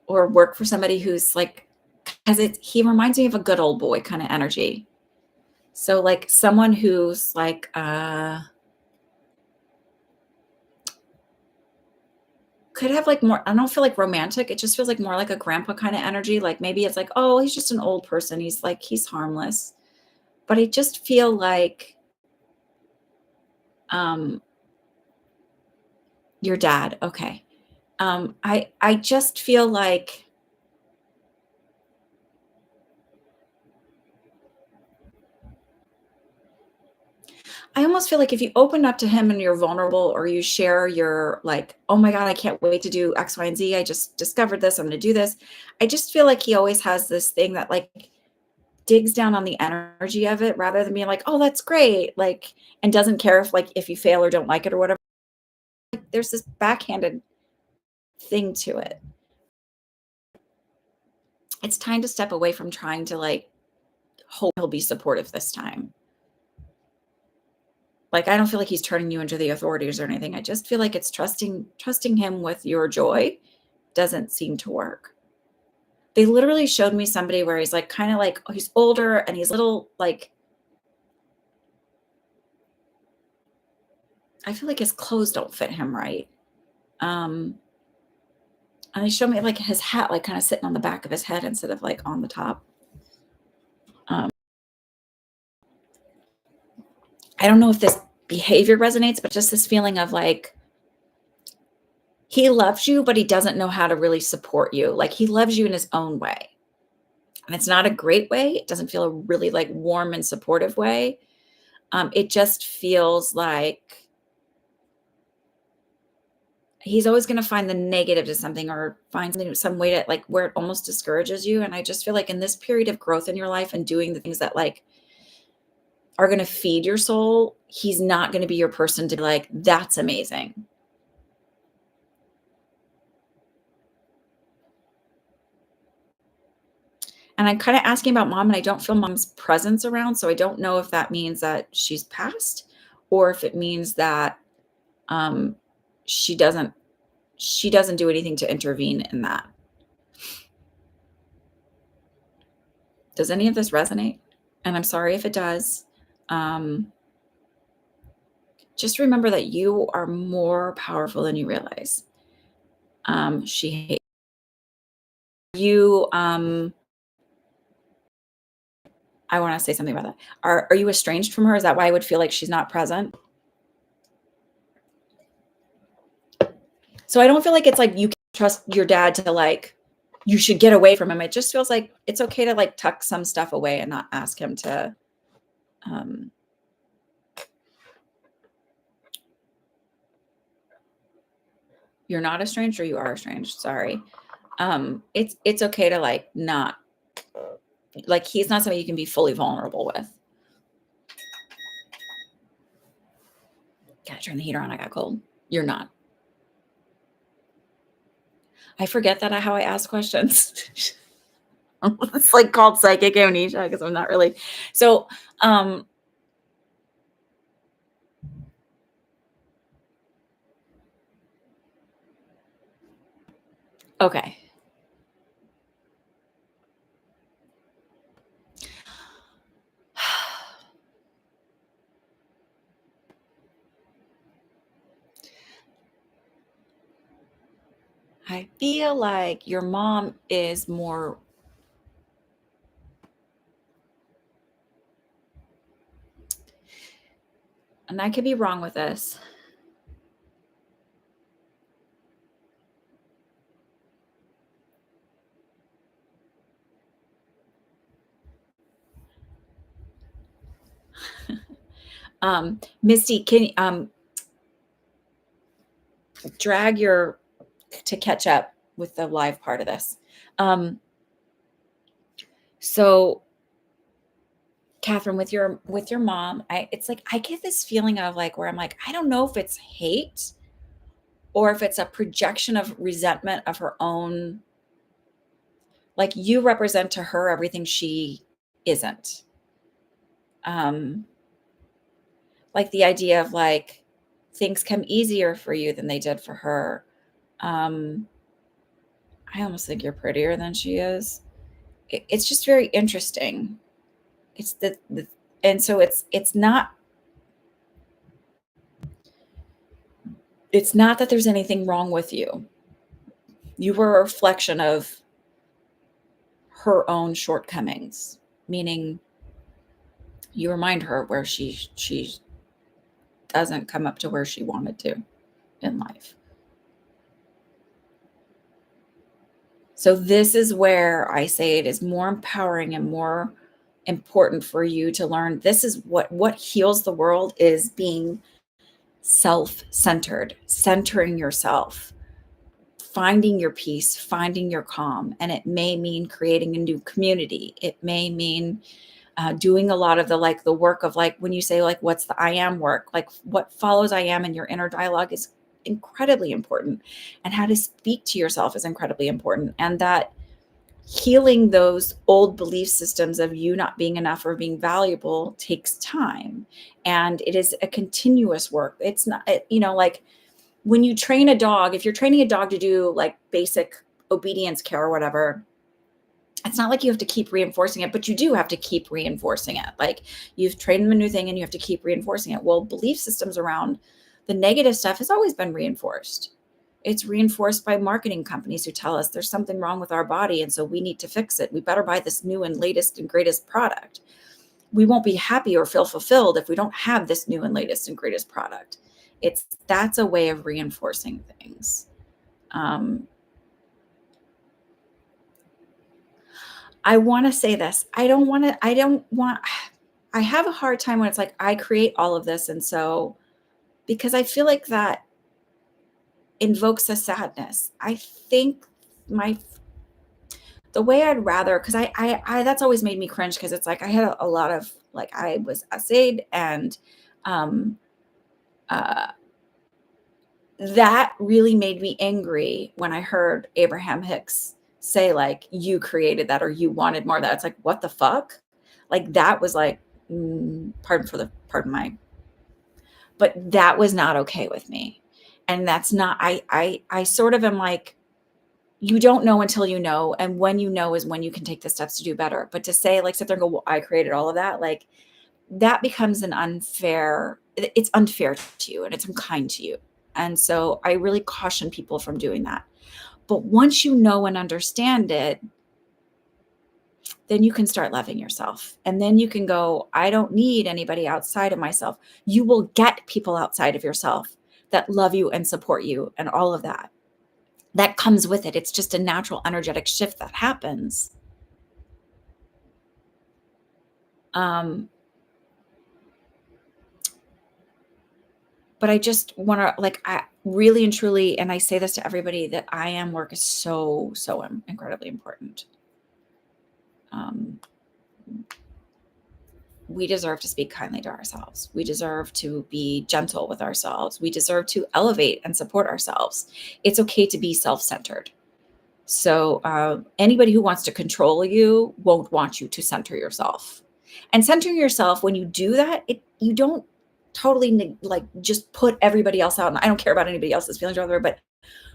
or work for somebody who's like, because he reminds me of a good old boy kind of energy. So like someone who's like could have like more, I don't feel like romantic. It just feels like more like a grandpa kind of energy. Like maybe it's like, oh, he's just an old person. He's like he's harmless. But I just feel like um your dad, okay. I just feel like I almost feel like if you open up to him and you're vulnerable or you share your like, "Oh my god, I can't wait to do X, Y, and Z. I just discovered this. I'm gonna do this." I just feel like he always has this thing that like digs down on the energy of it rather than being like, "Oh, that's great," like, and doesn't care if like if you fail or don't like it or whatever. Like, there's this backhanded thing to it. It's time to step away from trying to like hope he'll be supportive this time. Like, I don't feel like he's turning you into the authorities or anything. I just feel like it's trusting him with your joy doesn't seem to work. They literally showed me somebody where he's like kind of like he's older and he's little like I feel like his clothes don't fit him right. Um and they showed me like his hat like kind of sitting on the back of his head instead of like on the top. Um I don't know if this behavior resonates, but just this feeling of like he loves you, but he doesn't know how to really support you. Like he loves you in his own way. And it's not a great way. It doesn't feel a really like warm and supportive way. It just feels like he's always going to find the negative to something or find something some way to like where it almost discourages you. And I just feel like in this period of growth in your life and doing the things that like are going to feed your soul, he's not going to be your person to be like, that's amazing. And I'm kind of asking about mom, and I don't feel mom's presence around. So I don't know if that means that she's passed or if it means that um, she doesn't she doesn't do anything to intervene in that. Does any of this resonate? And I'm sorry if it does. Um, just remember that you are more powerful than you realize. She hates you. I want to say something about that. Are you estranged from her? Is that why I would feel like she's not present? So I don't feel like it's like you can trust your dad to like you should get away from him. It just feels like it's okay to like tuck some stuff away and not ask him to, um, you're not estranged or you are estranged. Sorry. It's okay to like not like he's not somebody you can be fully vulnerable with. Gotta turn the heater on. I got cold. You're not. I forget that how I ask questions. It's like called psychic amnesia because I'm not really. So, um, okay. I feel like your mom is more, and I could be wrong with this. Misty, can drag your to catch up with the live part of this. Um, so Catherine, with your mom, it's like I get this feeling of like where I'm like, I don't know if it's hate or if it's a projection of resentment of her own, like you represent to her everything she isn't. Um, like the idea of like things come easier for you than they did for her. Um, I almost think you're prettier than she is. It's just very interesting. It's the and so it's not that there's anything wrong with you. You were a reflection of her own shortcomings, meaning you remind her where she doesn't come up to where she wanted to in life. So this is where I say it is more empowering and more important for you to learn this is what heals the world is being self-centered, centering yourself, finding your peace, finding your calm. And it may mean creating a new community. It may mean doing a lot of the like the work of like when you say like what's the I am work, like what follows I am in your inner dialogue is incredibly important, and how to speak to yourself is incredibly important, and that healing those old belief systems of you not being enough or being valuable takes time, and it is a continuous work. It's not like when you train a dog, if you're training a dog to do like basic obedience care or whatever, it's not like you have to keep reinforcing it, but you do have to keep reinforcing it. Like you've trained them a new thing and you have to keep reinforcing it. Well, belief systems around the negative stuff has always been reinforced. It's reinforced by marketing companies who tell us there's something wrong with our body. And so we need to fix it. We better buy this new and latest and greatest product. We won't be happy or feel fulfilled if we don't have this new and latest and greatest product. That's a way of reinforcing things. I want to say this. I have a hard time when it's like I create all of this. And so, because I feel like that invokes a sadness. I think my, the way I'd rather, because that's always made me cringe because it's like I had a lot of, like, I was essayed and, um, uh, that really made me angry when I heard Abraham Hicks say, like, you created that or you wanted more of that. It's like, what the fuck? Like, that was like, pardon my, but that was not okay with me. And that's not, I sort of am like, you don't know until you know. And when you know is when you can take the steps to do better. But to say, like, sit there and go, well, I created all of that, like, that becomes it's unfair to you and it's unkind to you. And so I really caution people from doing that. But once you know and understand it, then you can start loving yourself. And then you can go, I don't need anybody outside of myself. You will get people outside of yourself that love you and support you and all of that. that comes with it. It's just a natural energetic shift that happens. Um, but I just want to like I really and truly, and I say this to everybody, that I am work is so incredibly important. Um, we deserve to speak kindly to ourselves. We deserve to be gentle with ourselves. We deserve to elevate and support ourselves. It's okay to be self-centered. So anybody who wants to control you won't want you to center yourself. And centering yourself, when you do that, you don't totally like just put everybody else out. And I don't care about anybody else's feelings or whatever, but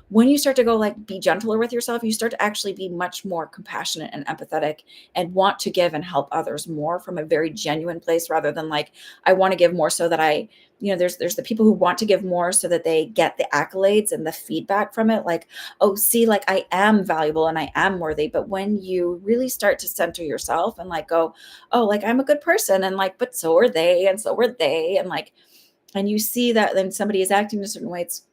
when you start to go like be gentler with yourself, you start to actually be much more compassionate and empathetic and want to give and help others more from a very genuine place, rather than like I want to give more so that I, there's the people who want to give more so that they get the accolades and the feedback from it, like, oh, see, like I am valuable and I am worthy. But when you really start to center yourself and like go, oh, like I'm a good person, and like but so are they, and so are they, and like, and you see that then somebody is acting in a certain way, it's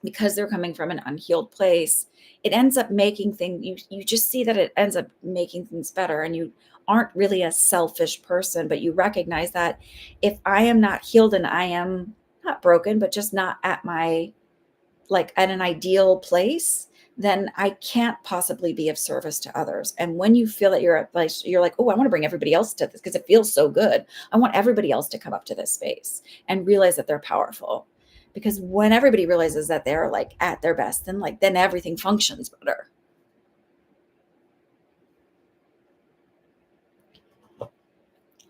because they're coming from an unhealed place. It ends up making things, you just see that it ends up making things better, and you aren't really a selfish person, but you recognize that if I am not healed and I am not broken, but just not at my, like at an ideal place, then I can't possibly be of service to others. And when you feel that you're at place, you're like, oh, I want to bring everybody else to this because it feels so good. I want everybody else to come up to this space and realize that they're powerful. Because when everybody realizes that they're like at their best, then everything functions better.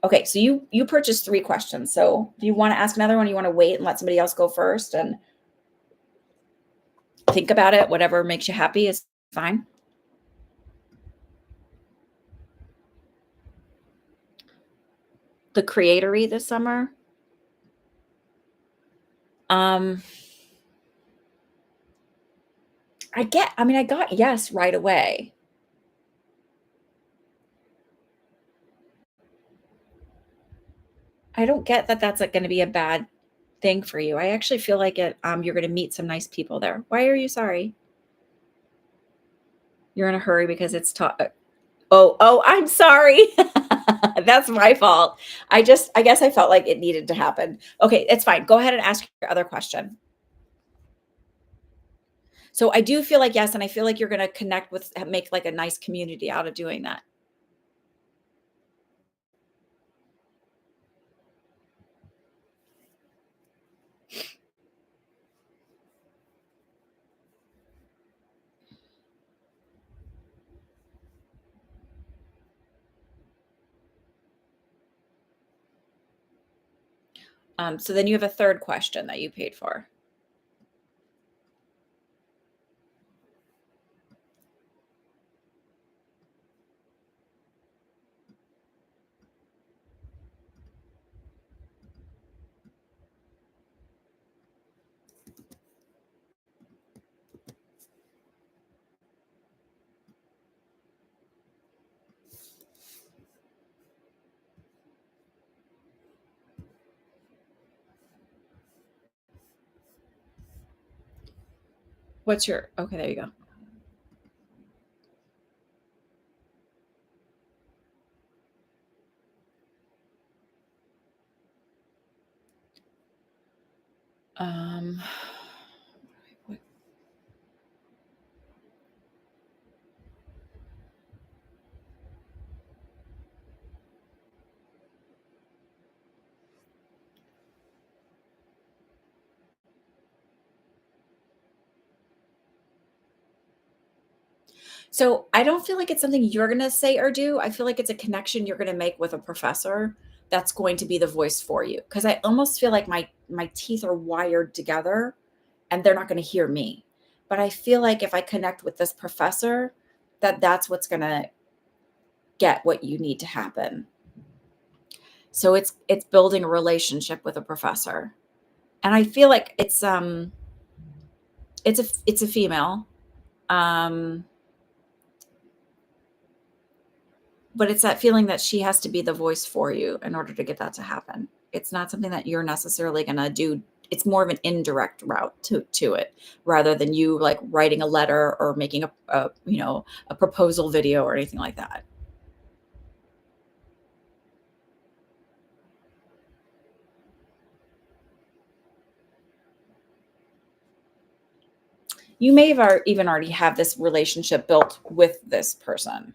Okay, so you purchased 3 questions. So do you want to ask another one? You want to wait and let somebody else go first and think about it? Whatever makes you happy is fine. The creatory this summer. Um, I got yes right away. I don't get that that's like going to be a bad thing for you. I actually feel like you're going to meet some nice people there. Why are you sorry? You're in a hurry because it's oh, I'm sorry. That's my fault. I guess I felt like it needed to happen. Okay, it's fine. Go ahead and ask your other question. So I do feel like yes, and I feel like you're going to connect with, make like a nice community out of doing that. So then you have a third question that you paid for. What's your okay? There you go. Um, what- so I don't feel like it's something you're gonna say or do. I feel like it's a connection you're gonna make with a professor that's going to be the voice for you. Because I almost feel like my teeth are wired together, and they're not gonna hear me. But I feel like if I connect with this professor, that's what's gonna get what you need to happen. So it's building a relationship with a professor. And I feel like it's a female. Um, but it's that feeling that she has to be the voice for you in order to get that to happen. It's not something that you're necessarily going to do it's more of an indirect route to it rather than you like writing a letter or making a proposal video or anything like that. You may have even already have this relationship built with this person.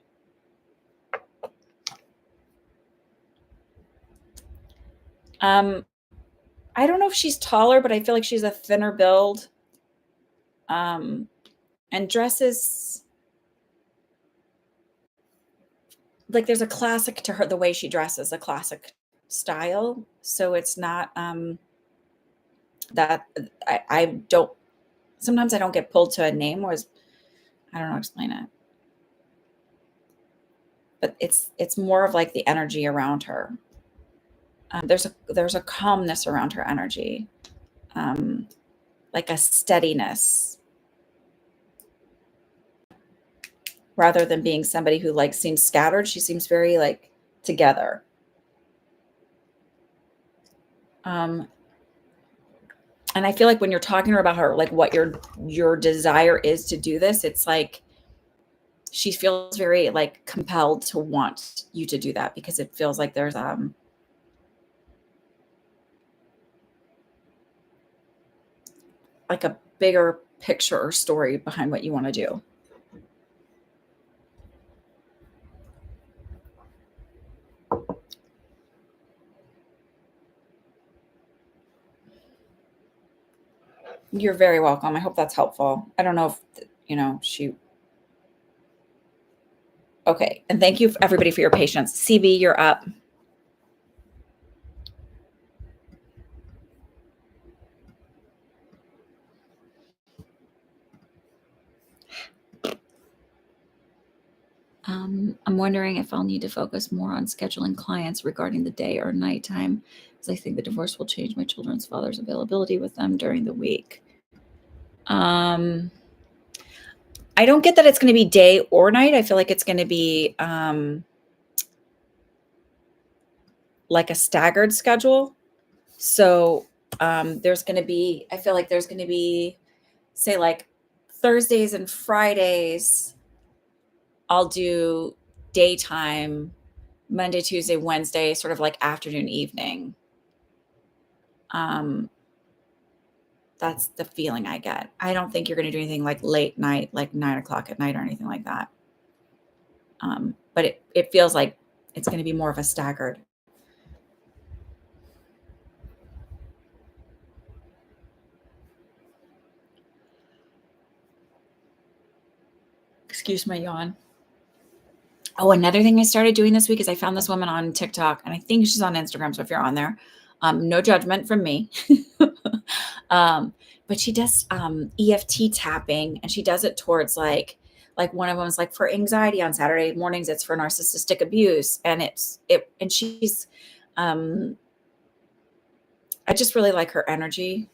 I don't know if she's taller, but I feel like she's a thinner build. Um, and dresses like there's a classic to her, the way she dresses, a classic style. So it's not that I don't sometimes I don't get pulled to a name or I don't know how to explain it. But it's more of like the energy around her. There's a calmness around her energy, um, like a steadiness, rather than being somebody who like seems scattered. She seems very like together. Um, and I feel like when you're talking to her about her, like what your desire is to do this, it's like she feels very like compelled to want you to do that because it feels like there's like a bigger picture or story behind what you want to do. You're very welcome. I hope that's helpful. I don't know if she okay. And thank you everybody for your patience. CB, you're up. I'm wondering if I'll need to focus more on scheduling clients regarding the day or nighttime, because I think the divorce will change my children's father's availability with them during the week. I don't get that it's going to be day or night. I feel like it's going to be like a staggered schedule. So there's going to be, I feel like there's going to be, say, like Thursdays and Fridays, I'll do daytime, Monday, Tuesday, Wednesday, sort of like afternoon, evening. That's the feeling I get. I don't think you're going to do anything like late night, like 9 o'clock at night or anything like that. But it feels like it's going to be more of a staggered. Excuse my yawn. Oh, another thing I started doing this week is I found this woman on TikTok, and I think she's on Instagram. So if you're on there, no judgment from me. But she does EFT tapping, and she does it towards like one of them is like for anxiety on Saturday mornings. It's for narcissistic abuse, and and she's I just really like her energy.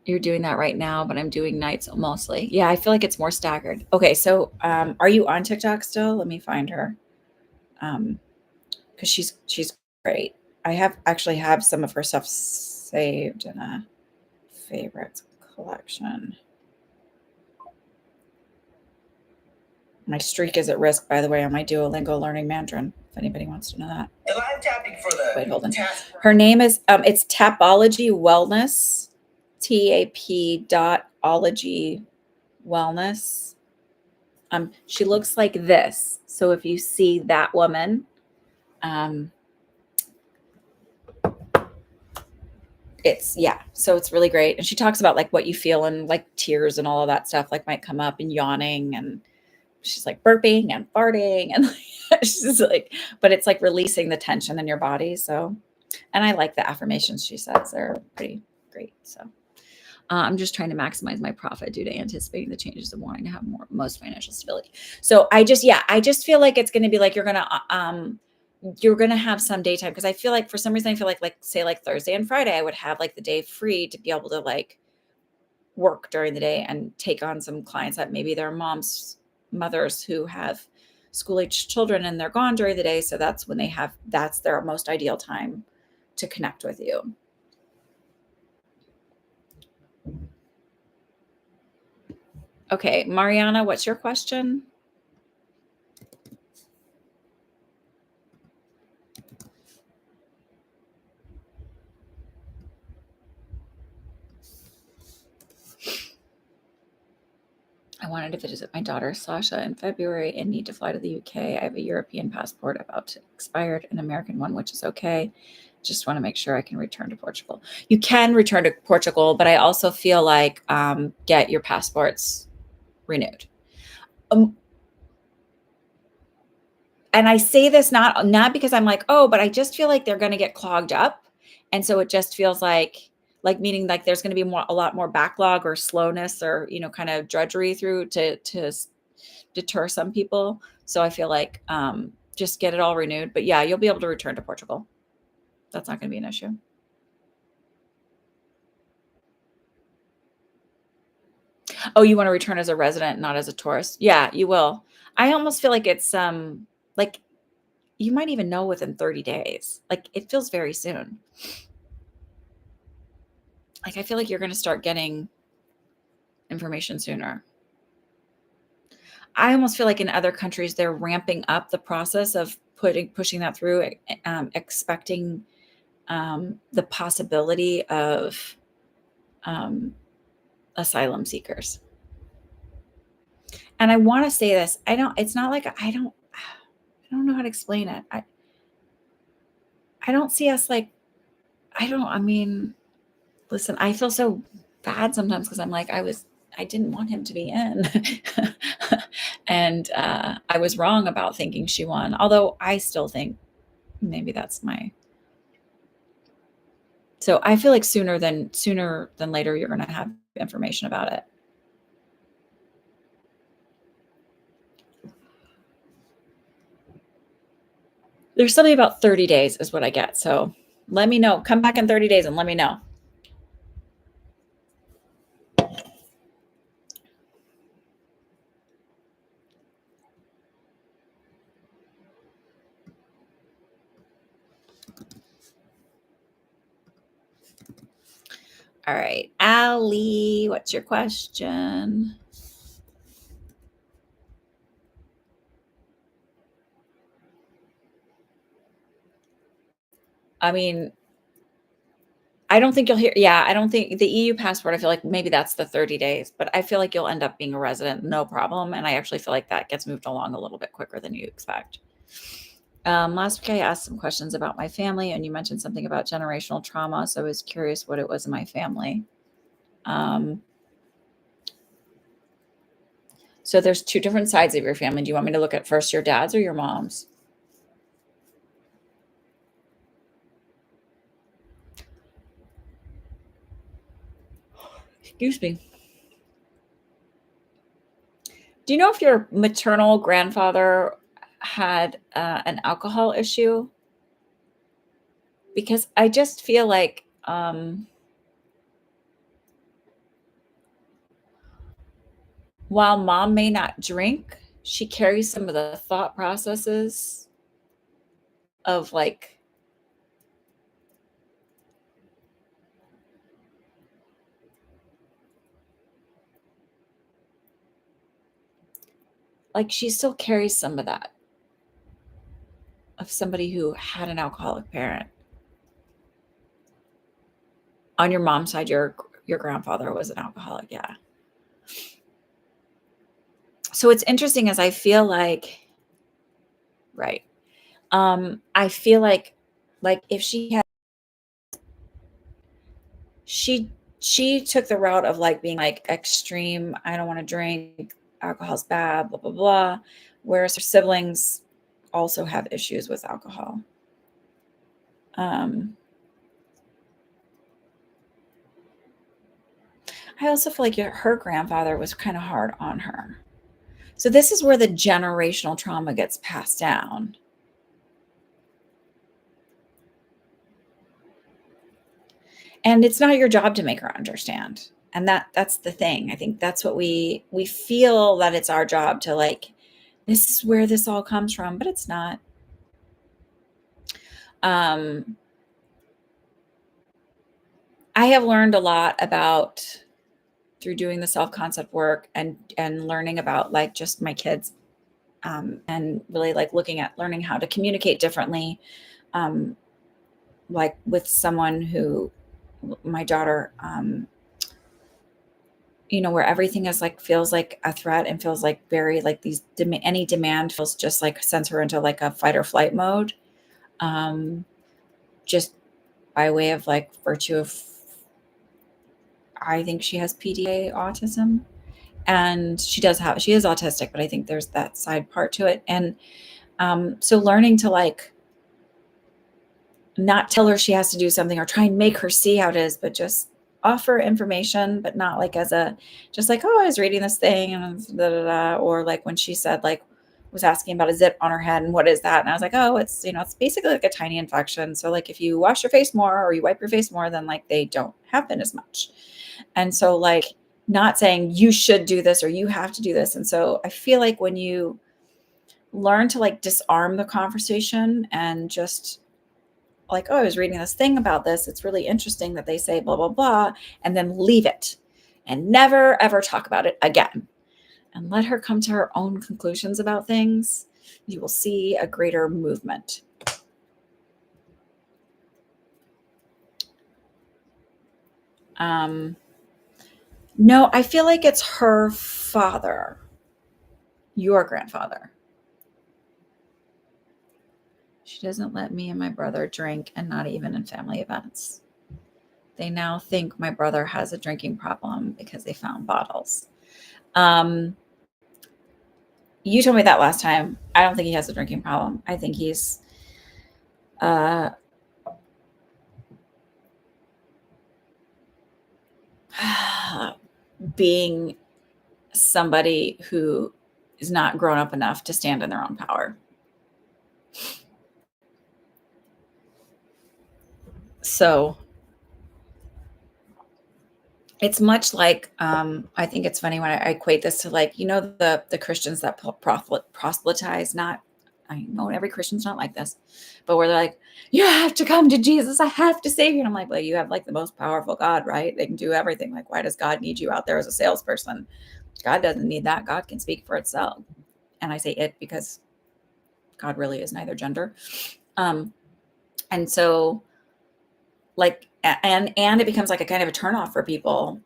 You're doing that right now, but I'm doing nights mostly. Yeah, I feel like it's more staggered. Okay, so are you on TikTok still? Let me find her. Because she's great. I actually have some of her stuff saved in a favorites collection. My streak is at risk, by the way, on my Duolingo learning Mandarin, if anybody wants to know that. And I'm tapping for the wait, hold on. Her name is it's Tapology Wellness. TAP.ology wellness. She looks like this. So if you see that woman, so it's really great. And she talks about like what you feel and like tears and all of that stuff like might come up and yawning, and she's like burping and farting and she's like, but it's like releasing the tension in your body. So, and I like the affirmations she says, they're pretty great. So I'm just trying to maximize my profit due to anticipating the changes and wanting to have most financial stability. So I just feel like it's going to be like you're going to have some daytime, because I feel like for some reason I feel like say like Thursday and Friday I would have like the day free to be able to like work during the day and take on some clients that maybe their mothers who have school age children and they're gone during the day. So that's when that's their most ideal time to connect with you. Okay, Mariana, what's your question? I wanted to visit my daughter Sasha in February and need to fly to the UK. I have a European passport about to expire, an American one, which is okay. Just want to make sure I can return to Portugal. You can return to Portugal, but I also feel like get your passports renewed. And I say this not because I'm like, oh, but I just feel like they're going to get clogged up, and so it just feels like meaning like there's going to be a lot more backlog or slowness or kind of drudgery through to deter some people. So I feel like just get it all renewed. But yeah, you'll be able to return to Portugal. That's not going to be an issue. Oh, you want to return as a resident, not as a tourist? Yeah, you will. I almost feel like it's like you might even know within 30 days. Like it feels very soon. Like I feel like you're going to start getting information sooner. I almost feel like in other countries they're ramping up the process of pushing that through, expecting the possibility of asylum seekers. And I want to say this. It's not like I don't know how to explain it. I don't see us like, I mean, listen, I feel so bad sometimes because I'm like, I didn't want him to be in. And I was wrong about thinking she won. Although I still think maybe that's so I feel like sooner than later, you're going to have information about it. There's something about 30 days is what I get. So let me know. Come back in 30 days and let me know. All right. Allie, what's your question? I mean, I don't think you'll hear. Yeah, I don't think the EU passport. I feel like maybe that's the 30 days, but I feel like you'll end up being a resident, no problem. And I actually feel like that gets moved along a little bit quicker than you expect. Last week I asked some questions about my family, and you mentioned something about generational trauma. So I was curious what it was in my family. So there's two different sides of your family. Do you want me to look at first your dad's or your mom's? Excuse me. Do you know if your maternal grandfather had an alcohol issue? Because I just feel like while mom may not drink, she carries some of the thought processes of like she still carries some of that of somebody who had an alcoholic parent. On your mom's side, your grandfather was an alcoholic, yeah. So it's interesting as I feel like, right. I feel like if she had, she took the route of like being like extreme, I don't want to drink, alcohol's bad, blah, blah, blah. Whereas her siblings also have issues with alcohol. I also feel like her grandfather was kind of hard on her. So this is where the generational trauma gets passed down. And it's not your job to make her understand. And that's the thing. I think that's what we feel that it's our job to like this is where this all comes from, but it's not. Um, I have learned a lot about through doing the self-concept work and learning about like just my kids, and really like looking at learning how to communicate differently, um, like with someone who my daughter, where everything is like feels like a threat and feels like very like any demand feels just like sends her into like a fight or flight mode, um, just by way of like virtue of I think she has PDA autism, and she is autistic, but I think there's that side part to it. And so learning to like not tell her she has to do something or try and make her see how it is, but just offer information, but not like as a just like, oh, I was reading this thing and da, da, da. Or like when she said like was asking about a zit on her head and what is that? And I was like, oh, it's basically like a tiny infection. So like if you wash your face more or you wipe your face more, then like they don't happen as much. And so like not saying you should do this or you have to do this. And so I feel like when you learn to like disarm the conversation and just like, oh, I was reading this thing about this. It's really interesting that they say blah, blah, blah, and then leave it and never, ever talk about it again and let her come to her own conclusions about things. You will see a greater movement. No, I feel like it's her father, your grandfather. She doesn't let me and my brother drink, and not even in family events. They now think my brother has a drinking problem because they found bottles. Um, you told me that last time. I don't think he has a drinking problem. I think he's uh, being somebody who is not grown up enough to stand in their own power. So it's much like, I think it's funny when I equate this to like, the Christians that proselytize, not, I know every Christian's not like this, but where they're like, you have to come to Jesus. I have to save you. And I'm like, well, you have like the most powerful God, right? They can do everything. Like, why does God need you out there as a salesperson? God doesn't need that. God can speak for itself. And I say it because God really is neither gender. And so like, and it becomes like a kind of a turnoff for people,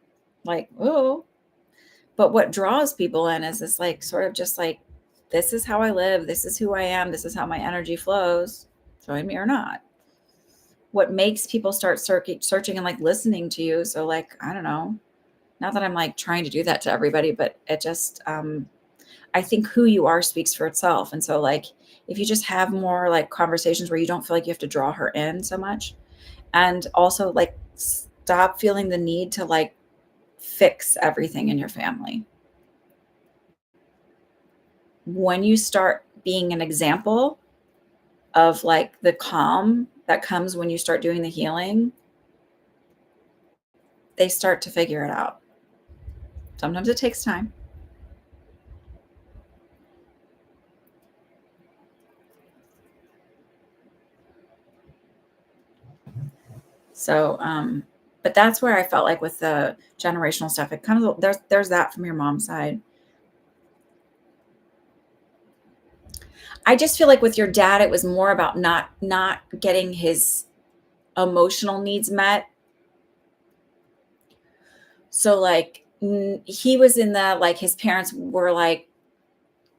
like, oh, but what draws people in is this like sort of just like, this is how I live, this is who I am, this is how my energy flows, join me or not. What makes people start searching and like listening to you? So like, I don't know, not that I'm like trying to do that to everybody, but it just I think who you are speaks for itself. And so like if you just have more like conversations where you don't feel like you have to draw her in so much, and also like stop feeling the need to like fix everything in your family. When you start being an example of like the calm that comes when you start doing the healing, they start to figure it out. Sometimes it takes time. So, but that's where I felt like with the generational stuff, it kind of there's that from your mom's side. I just feel like with your dad, it was more about not getting his emotional needs met. So like he was in the like his parents were like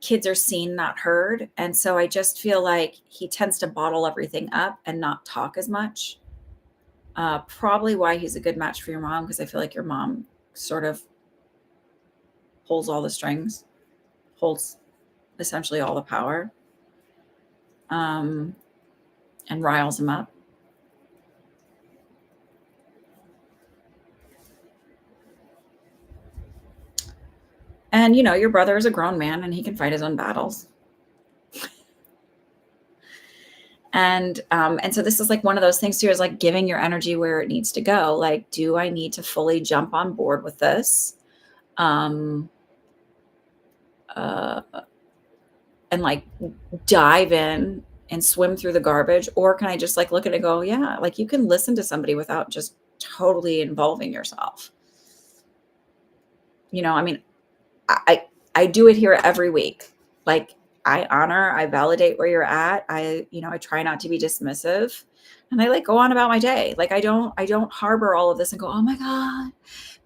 kids are seen, not heard. And so I just feel like he tends to bottle everything up and not talk as much. Probably why he's a good match for your mom, because I feel like your mom sort of holds all the strings, holds essentially all the power, um, and riles him up. And your brother is a grown man and he can fight his own battles. And so this is like one of those things too, is like giving your energy where it needs to go. Like, do I need to fully jump on board with this? Um, uh, and like dive in and swim through the garbage? Or can I just like look at it and go, yeah, like you can listen to somebody without just totally involving yourself. I mean, I do it here every week. Like I validate where you're at. I try not to be dismissive, and I like go on about my day. Like I don't harbor all of this and go, oh my God,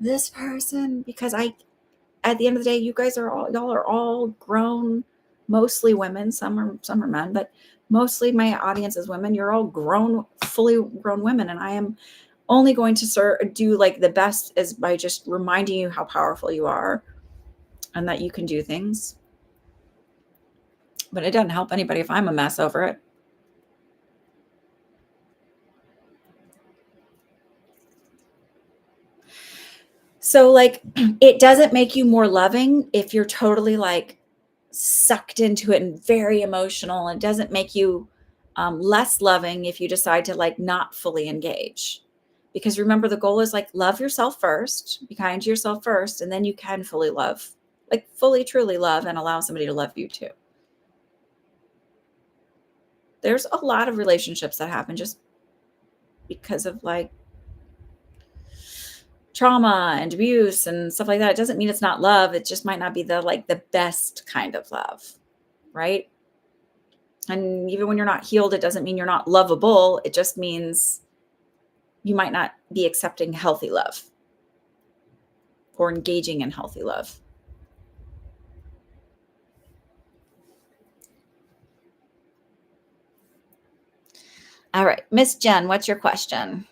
this person, because at the end of the day, y'all are all grown, mostly women. Some are men, but mostly my audience is women. You're all grown, fully grown women, and I am only going to do like the best is by just reminding you how powerful you are and that you can do things. But it doesn't help anybody if I'm a mess over it. So like it doesn't make you more loving if you're totally like sucked into it and very emotional. It doesn't make you less loving if you decide to like not fully engage. Because remember, the goal is like love yourself first, be kind to yourself first, and then you can fully love, like fully, truly love and allow somebody to love you too. There's a lot of relationships that happen just because of like trauma and abuse and stuff like that. It doesn't mean it's not love. It just might not be the best kind of love, right? And even when you're not healed, it doesn't mean you're not lovable. It just means you might not be accepting healthy love or engaging in healthy love. All right, Miss Jen, what's your question?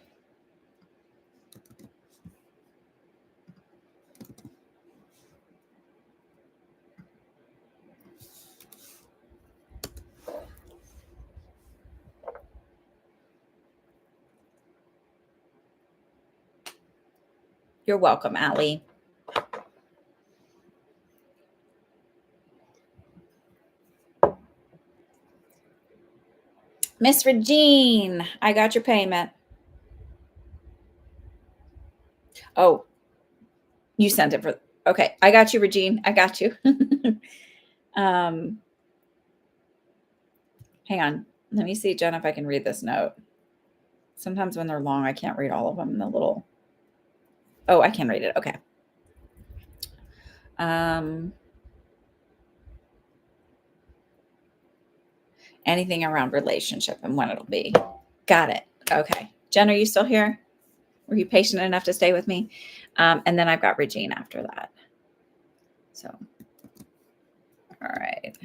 You're welcome, Allie. Miss Regine, I got your payment. Oh, you sent it okay. I got you, Regine. I got you. Hang on. Let me see, Jen, if I can read this note. Sometimes when they're long, I can't read all of them. Oh, I can read it. Okay. Anything around relationship and when it'll be. Got it. Okay. Jen, are you still here? Were you patient enough to stay with me? And then I've got Regine after that. So, all right.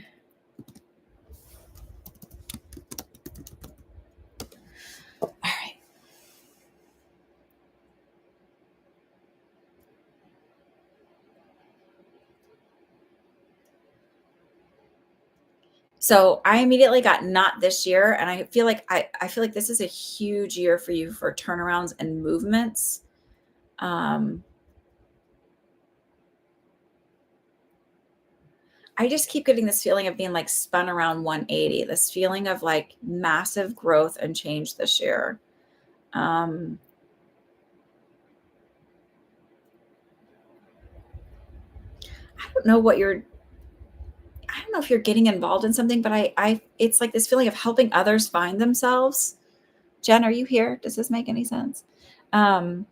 All right. So I immediately got not this year. And I feel like I feel like this is a huge year for you for turnarounds and movements. I just keep getting this feeling of being like spun around 180, this feeling of like massive growth and change this year. I don't know I don't know if you're getting involved in something, but it's like this feeling of helping others find themselves. Jen, are you here? Does this make any sense? I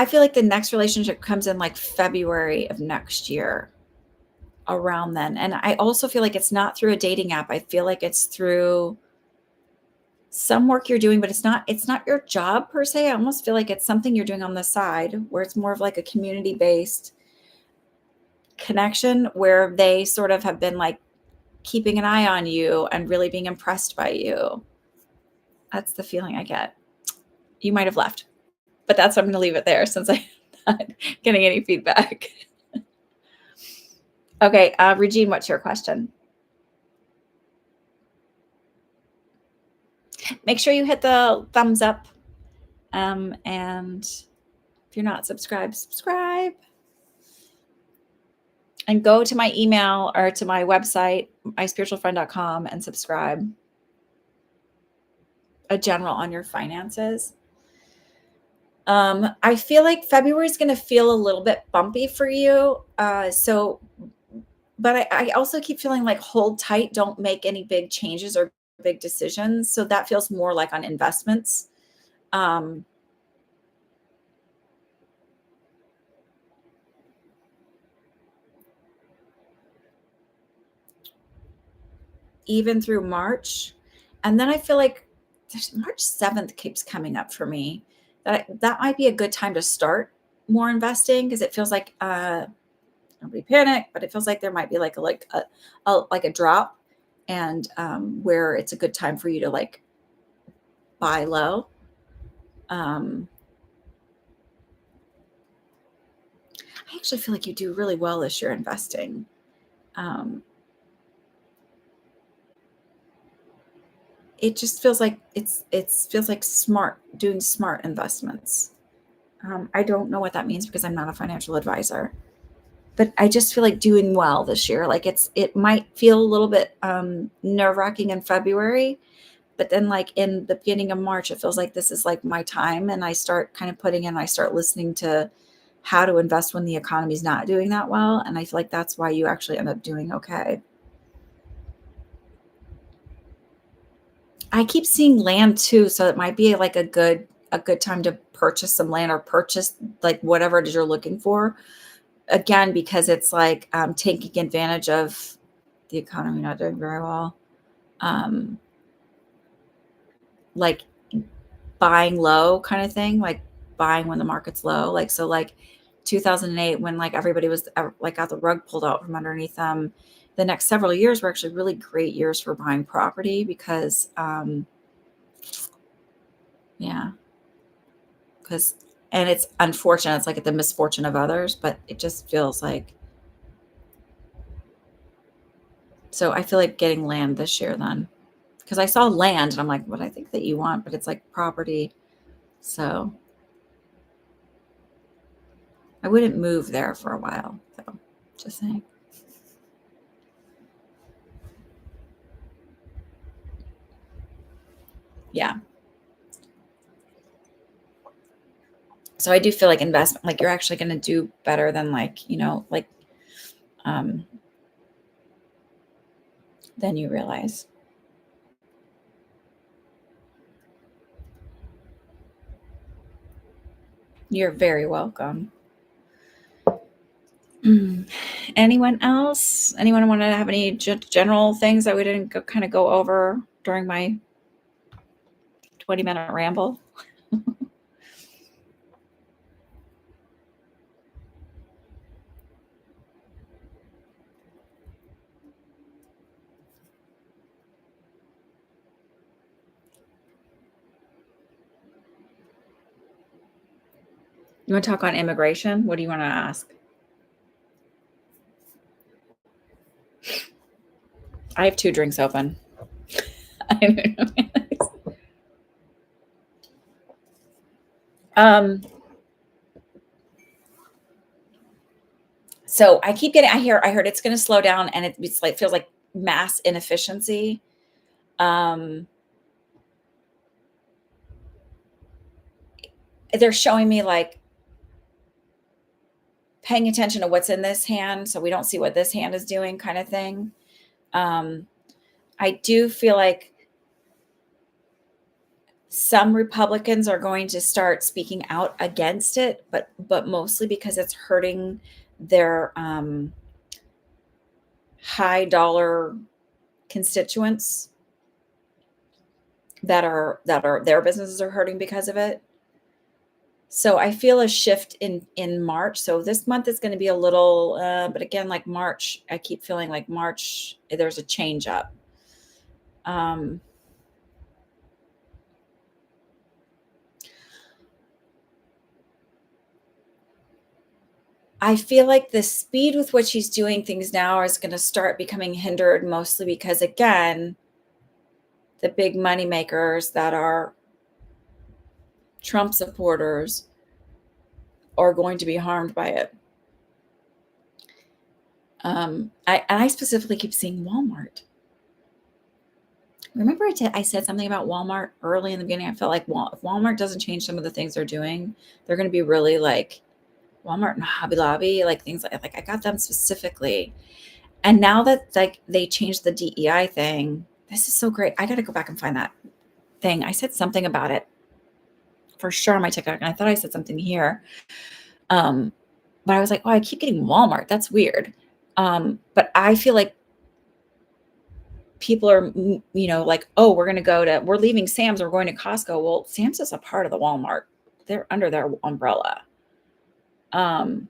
feel like the next relationship comes in like February of next year, around then. And I also feel like it's not through a dating app. I feel like it's through some work you're doing, but it's not your job per se. I almost feel like it's something you're doing on the side where it's more of like a community-based connection where they sort of have been like keeping an eye on you and really being impressed by you. That's the feeling I get. You might have left, but I'm going to leave it there since I'm not getting any feedback. Okay, Regine, what's your question? Make sure you hit the thumbs up. And if you're not subscribed, subscribe. And go to my email or to my website, myspiritualfriend.com, and subscribe. A general on your finances. I feel like February is going to feel a little bit bumpy for you. But I also keep feeling like hold tight, don't make any big changes or big decisions. So that feels more like on investments. Um, Even through March. And then I feel like March 7th keeps coming up for me. That might be a good time to start more investing because it feels like nobody panic, but it feels like there might be like a drop and where it's a good time for you to like buy low. Um, I actually feel like you do really well this year investing. Um, it just feels like it feels like smart doing smart investments. I don't know what that means because I'm not a financial advisor, but I just feel like doing well this year. Like it might feel a little bit nerve wracking in February, but then like in the beginning of March, it feels like this is like my time, and I start kind of I start listening to how to invest when the economy's not doing that well, and I feel like that's why you actually end up doing okay. I keep seeing land too, so it might be like a good time to purchase some land or purchase like whatever it is you're looking for. Again, because it's like taking advantage of the economy not doing very well. Um, like buying low kind of thing, like buying when the market's low. Like so like 2008 when like everybody was like got the rug pulled out from underneath them. The next several years were actually really great years for buying property because yeah, because and it's unfortunate. It's like the misfortune of others, but it just feels like so I feel like getting land this year then. Because I saw land and I'm like, what I think that you want, but it's like property. So I wouldn't move there for a while. So just saying. Yeah. So I do feel like investment, like you're actually going to do better than like, um, than you realize. You're very welcome. Anyone else? Anyone want to have any general things that we didn't kind of go over during my 20-minute ramble? You want to talk on immigration? What do you want to ask? I have two drinks open. I don't know. um, so I heard it's going to slow down and it's like, feels like mass inefficiency. Um, they're showing me like paying attention to what's in this hand so we don't see what this hand is doing kind of thing. Um, I do feel like some Republicans are going to start speaking out against it, but mostly because it's hurting their high dollar constituents that are their businesses are hurting because of it. So I feel a shift in March. So this month is going to be a little, but again, like March, I keep feeling like March there's a change up. Um, I feel like the speed with which he's doing things now is going to start becoming hindered mostly because again, the big money makers that are Trump supporters are going to be harmed by it. I specifically keep seeing Walmart. Remember I said something about Walmart early in the beginning? I felt like if Walmart doesn't change some of the things they're doing, they're going to be really like Walmart and Hobby Lobby, like things like I got them specifically. And now that like they changed the DEI thing, this is so great. I got to go back and find that thing. I said something about it for sure on my TikTok, and I thought I said something here. Um, but I was like, oh, I keep getting Walmart. That's weird. But I feel like people are, like, oh, we're leaving Sam's, we're going to Costco. Well, Sam's is a part of the Walmart. They're under their umbrella. Um,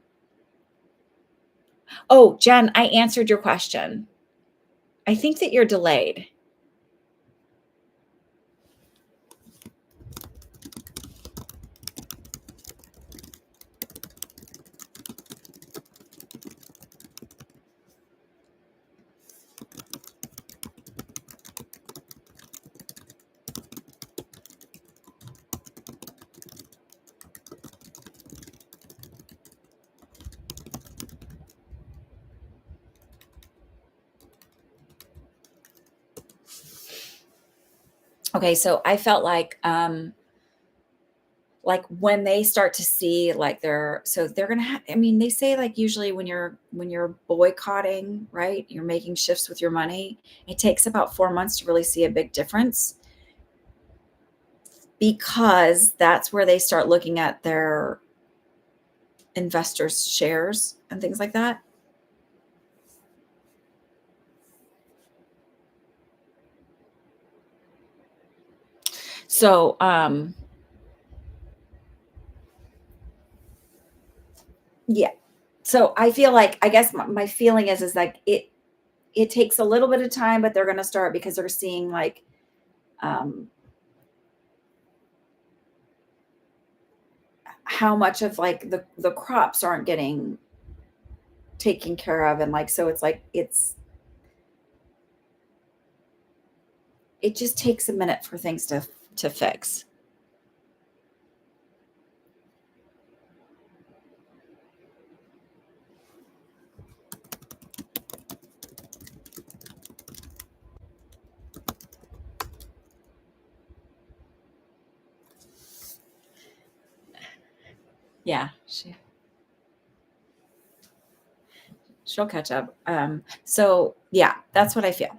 oh, Jen, I answered your question. I think that you're delayed. Okay, so I felt like when they start to see like they're gonna have, I mean, they say like usually when you're boycotting, right, you're making shifts with your money, it takes about 4 months to really see a big difference, because that's where they start looking at their investors shares and things like that. So yeah, so I feel like, I guess my feeling is like it takes a little bit of time, but they're going to start because they're seeing like um how much of like the crops aren't getting taken care of, and like so it's like it just takes a minute for things to fix. Yeah, she'll catch up. So yeah, that's what I feel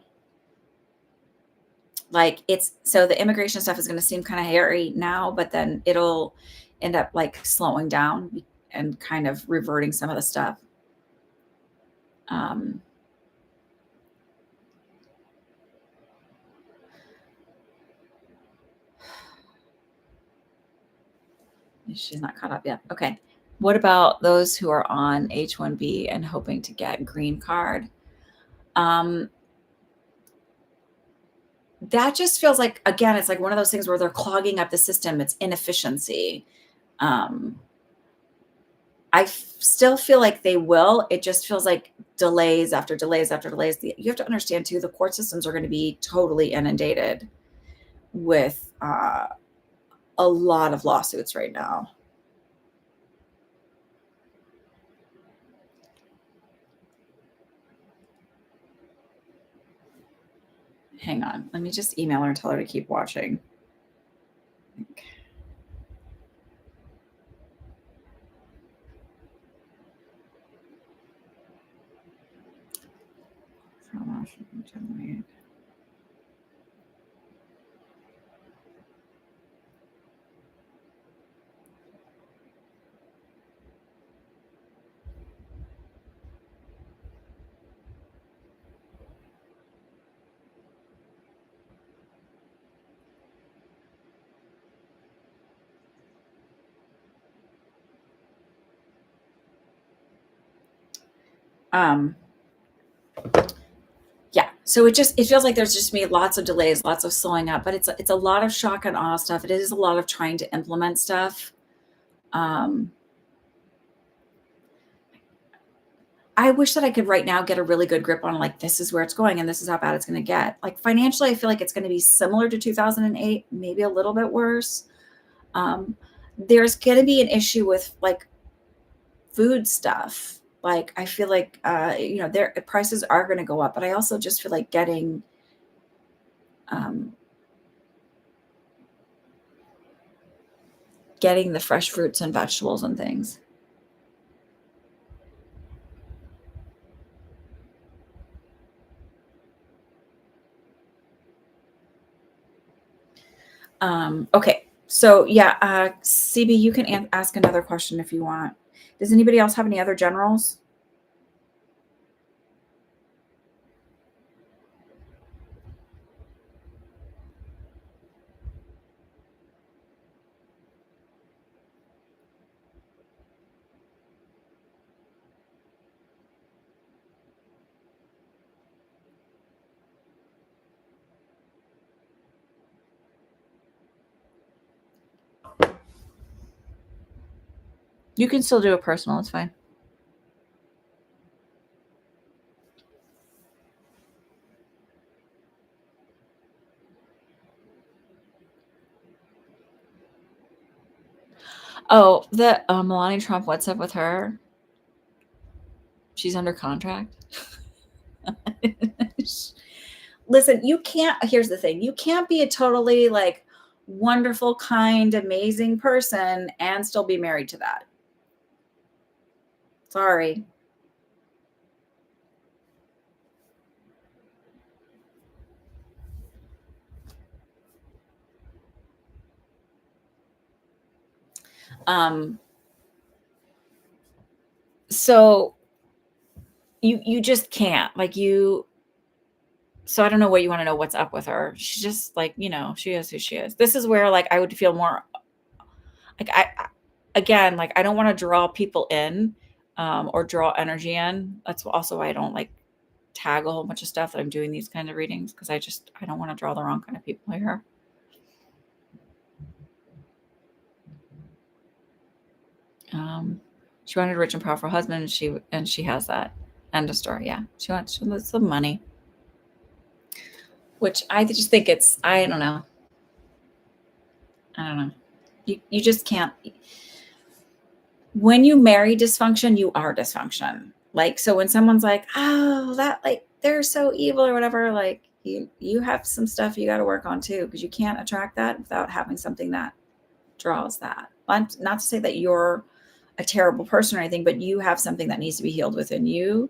like. It's so the immigration stuff is going to seem kind of hairy now, but then it'll end up like slowing down and kind of reverting some of the stuff. um She's not caught up yet. Okay. What about those who are on H-1B and hoping to get green card? Um, that just feels like, again, it's like one of those things where they're clogging up the system. It's inefficiency. Um, still feel like they will. It just feels like delays after delays after delays. You have to understand too, the court systems are going to be totally inundated with a lot of lawsuits right now. Hang on. Let me just email her and tell her to keep watching. Okay. Generate. Um, yeah, so it feels like there's just me lots of delays, lots of slowing up, but it's a lot of shock and awe stuff. It is a lot of trying to implement stuff. Um, I wish that I could right now get a really good grip on like this is where it's going and this is how bad it's going to get. Like financially, I feel like it's going to be similar to 2008, maybe a little bit worse. Um, there's going to be an issue with like food stuff. Like I feel like their prices are going to go up, but I also just feel like getting um, getting the fresh fruits and vegetables and things. Okay. So yeah, CB, you can ask another question if you want. Does anybody else have any other generals? You can still do a personal. It's fine. Oh, the Melania Trump, what's up with her? She's under contract. Listen, you can't, here's the thing, you can't be a totally like wonderful, kind, amazing person and still be married to that. Sorry. Um, so you just can't, like, so I don't know what you want to know what's up with her. She's just like, she is who she is. This is where like I would feel more like again, like I don't want to draw people in or draw energy in. That's also why I don't like tag a whole bunch of stuff that I'm doing these kind of readings, because I don't want to draw the wrong kind of people here. She wanted a rich and powerful husband, and she has that. End of story. Yeah, she wants some money, which I just think I don't know. I don't know. You just can't. When you marry dysfunction, you are dysfunction. Like, so when someone's like, oh, that, like, they're so evil or whatever, like you have some stuff you got to work on too, because you can't attract that without having something that draws that. Not to say that you're a terrible person or anything, but you have something that needs to be healed within you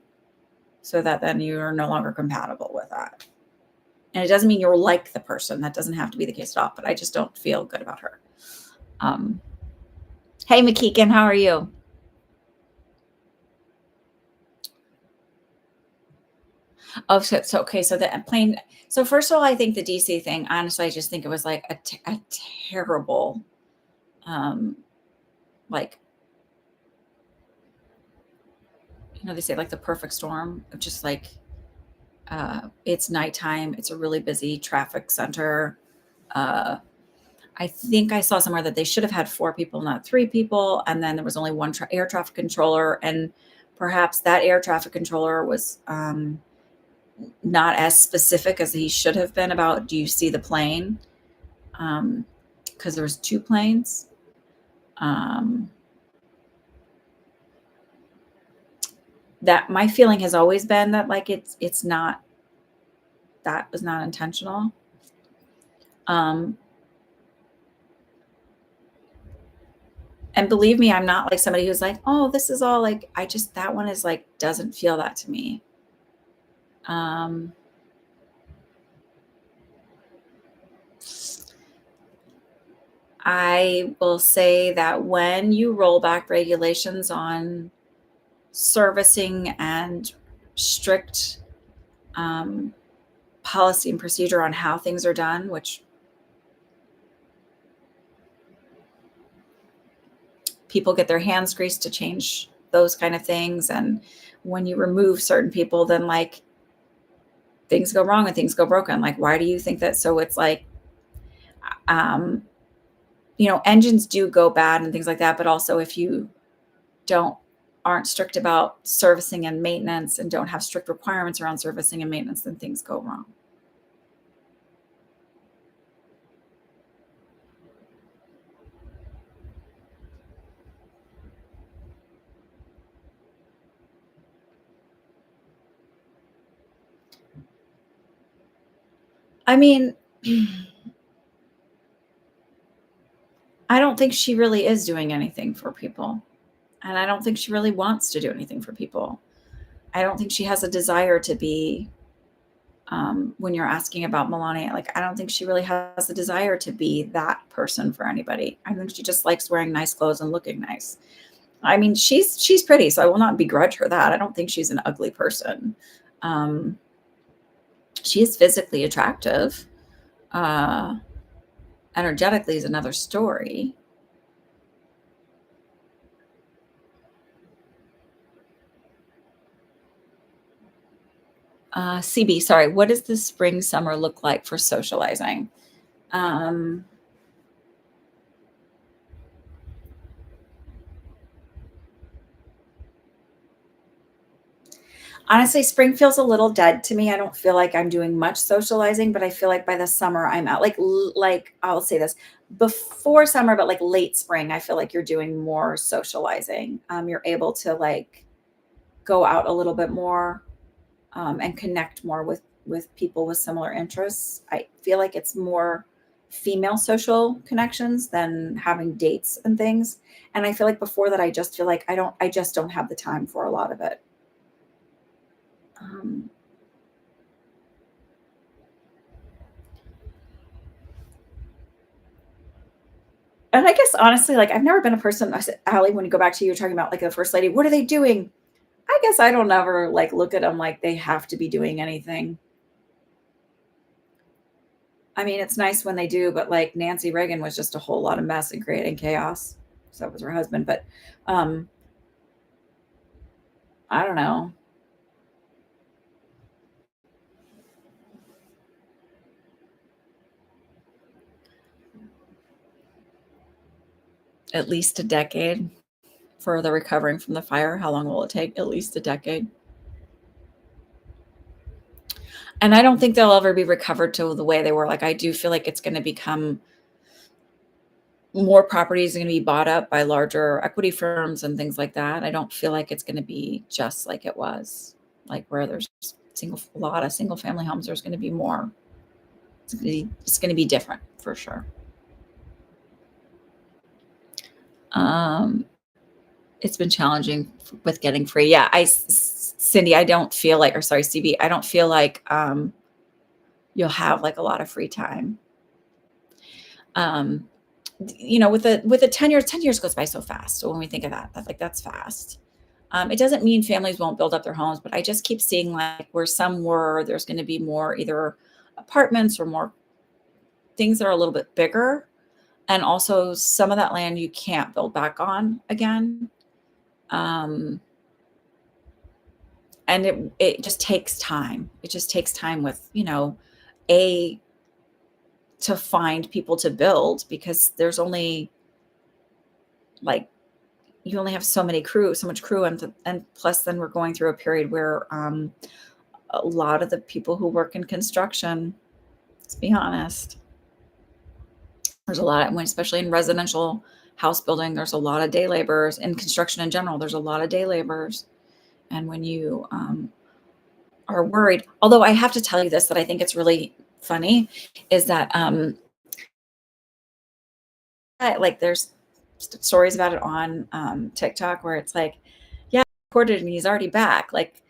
so that then you are no longer compatible with that. And it doesn't mean you're like the person. That doesn't have to be the case at all, but I just don't feel good about her. Hey, McKeegan, how are you? Oh, so okay. So the plane. So first of all, I think the DC thing. Honestly, I just think it was like a terrible, um, like, they say like the perfect storm of just like it's nighttime. It's a really busy traffic center. Uh, I think I saw somewhere that they should have had 4 people, not 3 people, and then there was only one air traffic controller, and perhaps that air traffic controller was not as specific as he should have been about, do you see the plane? Because there was 2 planes. Um, that my feeling has always been that like it's not, that was not intentional. Um, and believe me, I'm not like somebody who's like, oh, this is all like, that one is like, doesn't feel that to me. Um, I will say that when you roll back regulations on servicing and strict policy and procedure on how things are done, which people get their hands greased to change those kind of things. And when you remove certain people, then like things go wrong and things go broken. Like, why do you think that? So it's like, um, engines do go bad and things like that. But also if you aren't strict about servicing and maintenance and don't have strict requirements around servicing and maintenance, then things go wrong. I mean, I don't think she really is doing anything for people, and I don't think she really wants to do anything for people. I don't think she has a desire to be, when you're asking about Melania, like, I don't think she really has a desire to be that person for anybody. I think she just likes wearing nice clothes and looking nice. I mean, she's pretty, so I will not begrudge her that. I don't think she's an ugly person. Um, she is physically attractive. Uh, Energetically is another story. CB, sorry, what does the spring summer look like for socializing? Um, Honestly, spring feels a little dead to me. I don't feel like I'm doing much socializing, but I feel like by the summer I'm out. Like I'll say this before summer, but like late spring, I feel like you're doing more socializing. You're able to like go out a little bit more, and connect more with people with similar interests. I feel like it's more female social connections than having dates and things. And I feel like before that, I just feel like I just don't have the time for a lot of it. Um, and I guess honestly, like I've never been a person. I said, Allie, when you go back to you were talking about like the first lady, what are they doing? I guess I don't ever like look at them like they have to be doing anything. I mean, it's nice when they do, but like Nancy Reagan was just a whole lot of mess and creating chaos. So was her husband, but um, I don't know. At least a decade for the recovering from the fire. How long will it take? At least a decade. And I don't think they'll ever be recovered to the way they were. Like I do feel like it's going to become more properties are going to be bought up by larger equity firms and things like that. I don't feel like it's going to be just like it was, like where there's a lot of single family homes. There's going to be more. It's going to be different for sure. Um, it's been challenging with getting free. Yeah, Cindy, I don't feel like, or sorry, CB, I don't feel like you'll have like a lot of free time. Um, with the 10 years, 10 years goes by so fast. So when we think of that, that's fast. It doesn't mean families won't build up their homes, but I just keep seeing like where some were, there's going to be more either apartments or more things that are a little bit bigger. And also some of that land you can't build back on again. Um, and it just takes time. It just takes time with, a to find people to build because there's only like you only have so much crew, and plus then we're going through a period where a lot of the people who work in construction, let's be honest, there's a lot of, especially in residential house building, there's a lot of day laborers. In construction in general, there's a lot of day laborers. And when you are worried, although I have to tell you this, that I think it's really funny, is that like there's stories about it on TikTok where it's like, yeah, recorded and he's already back. Like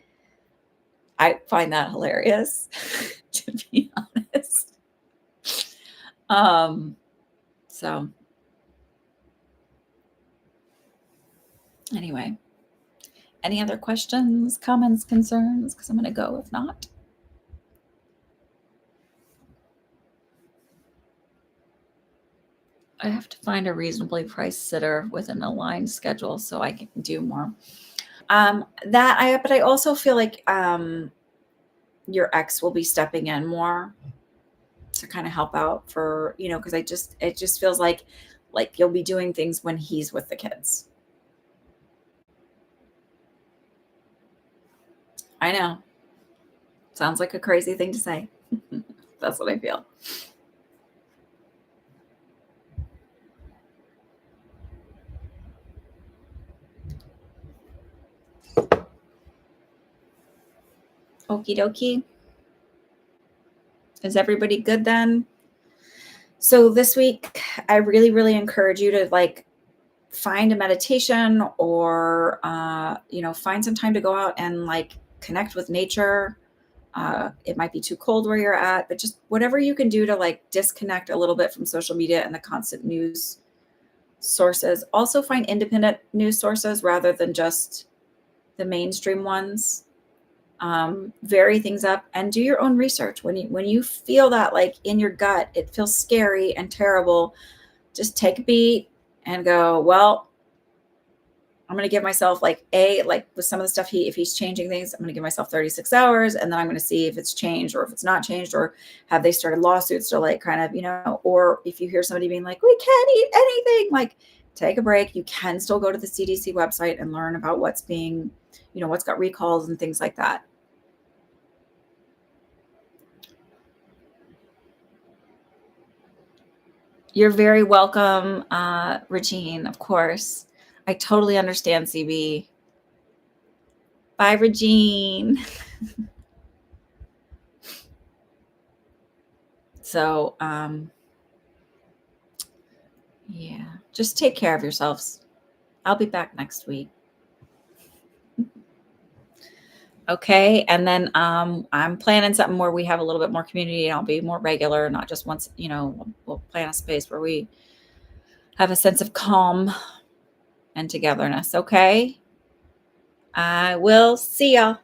I find that hilarious, to be honest. Um, so anyway, any other questions, comments, concerns? Because I'm going to go if not. I have to find a reasonably priced sitter with an aligned schedule so I can do more. But I also feel like your ex will be stepping in more to kind of help out for, because it just feels like you'll be doing things when he's with the kids. I know. Sounds like a crazy thing to say. That's what I feel. Okie dokie. Is everybody good then? So this week, I really, really encourage you to like find a meditation or, find some time to go out and like connect with nature. It might be too cold where you're at, but just whatever you can do to like disconnect a little bit from social media and the constant news sources. Also, find independent news sources rather than just the mainstream ones. Vary things up and do your own research. When you feel that like in your gut, it feels scary and terrible. Just take a beat and go, well, I'm going to give myself like with some of the stuff if he's changing things, I'm going to give myself 36 hours and then I'm going to see if it's changed or if it's not changed or have they started lawsuits to like kind of, or if you hear somebody being like, we can't eat anything, like take a break. You can still go to the CDC website and learn about what's being, what's got recalls and things like that. You're very welcome, Regine, of course. I totally understand, CB. Bye, Regine. So, yeah, just take care of yourselves. I'll be back next week. Okay. And then I'm planning something where we have a little bit more community and I'll be more regular, not just once, we'll plan a space where we have a sense of calm and togetherness. Okay. I will see y'all.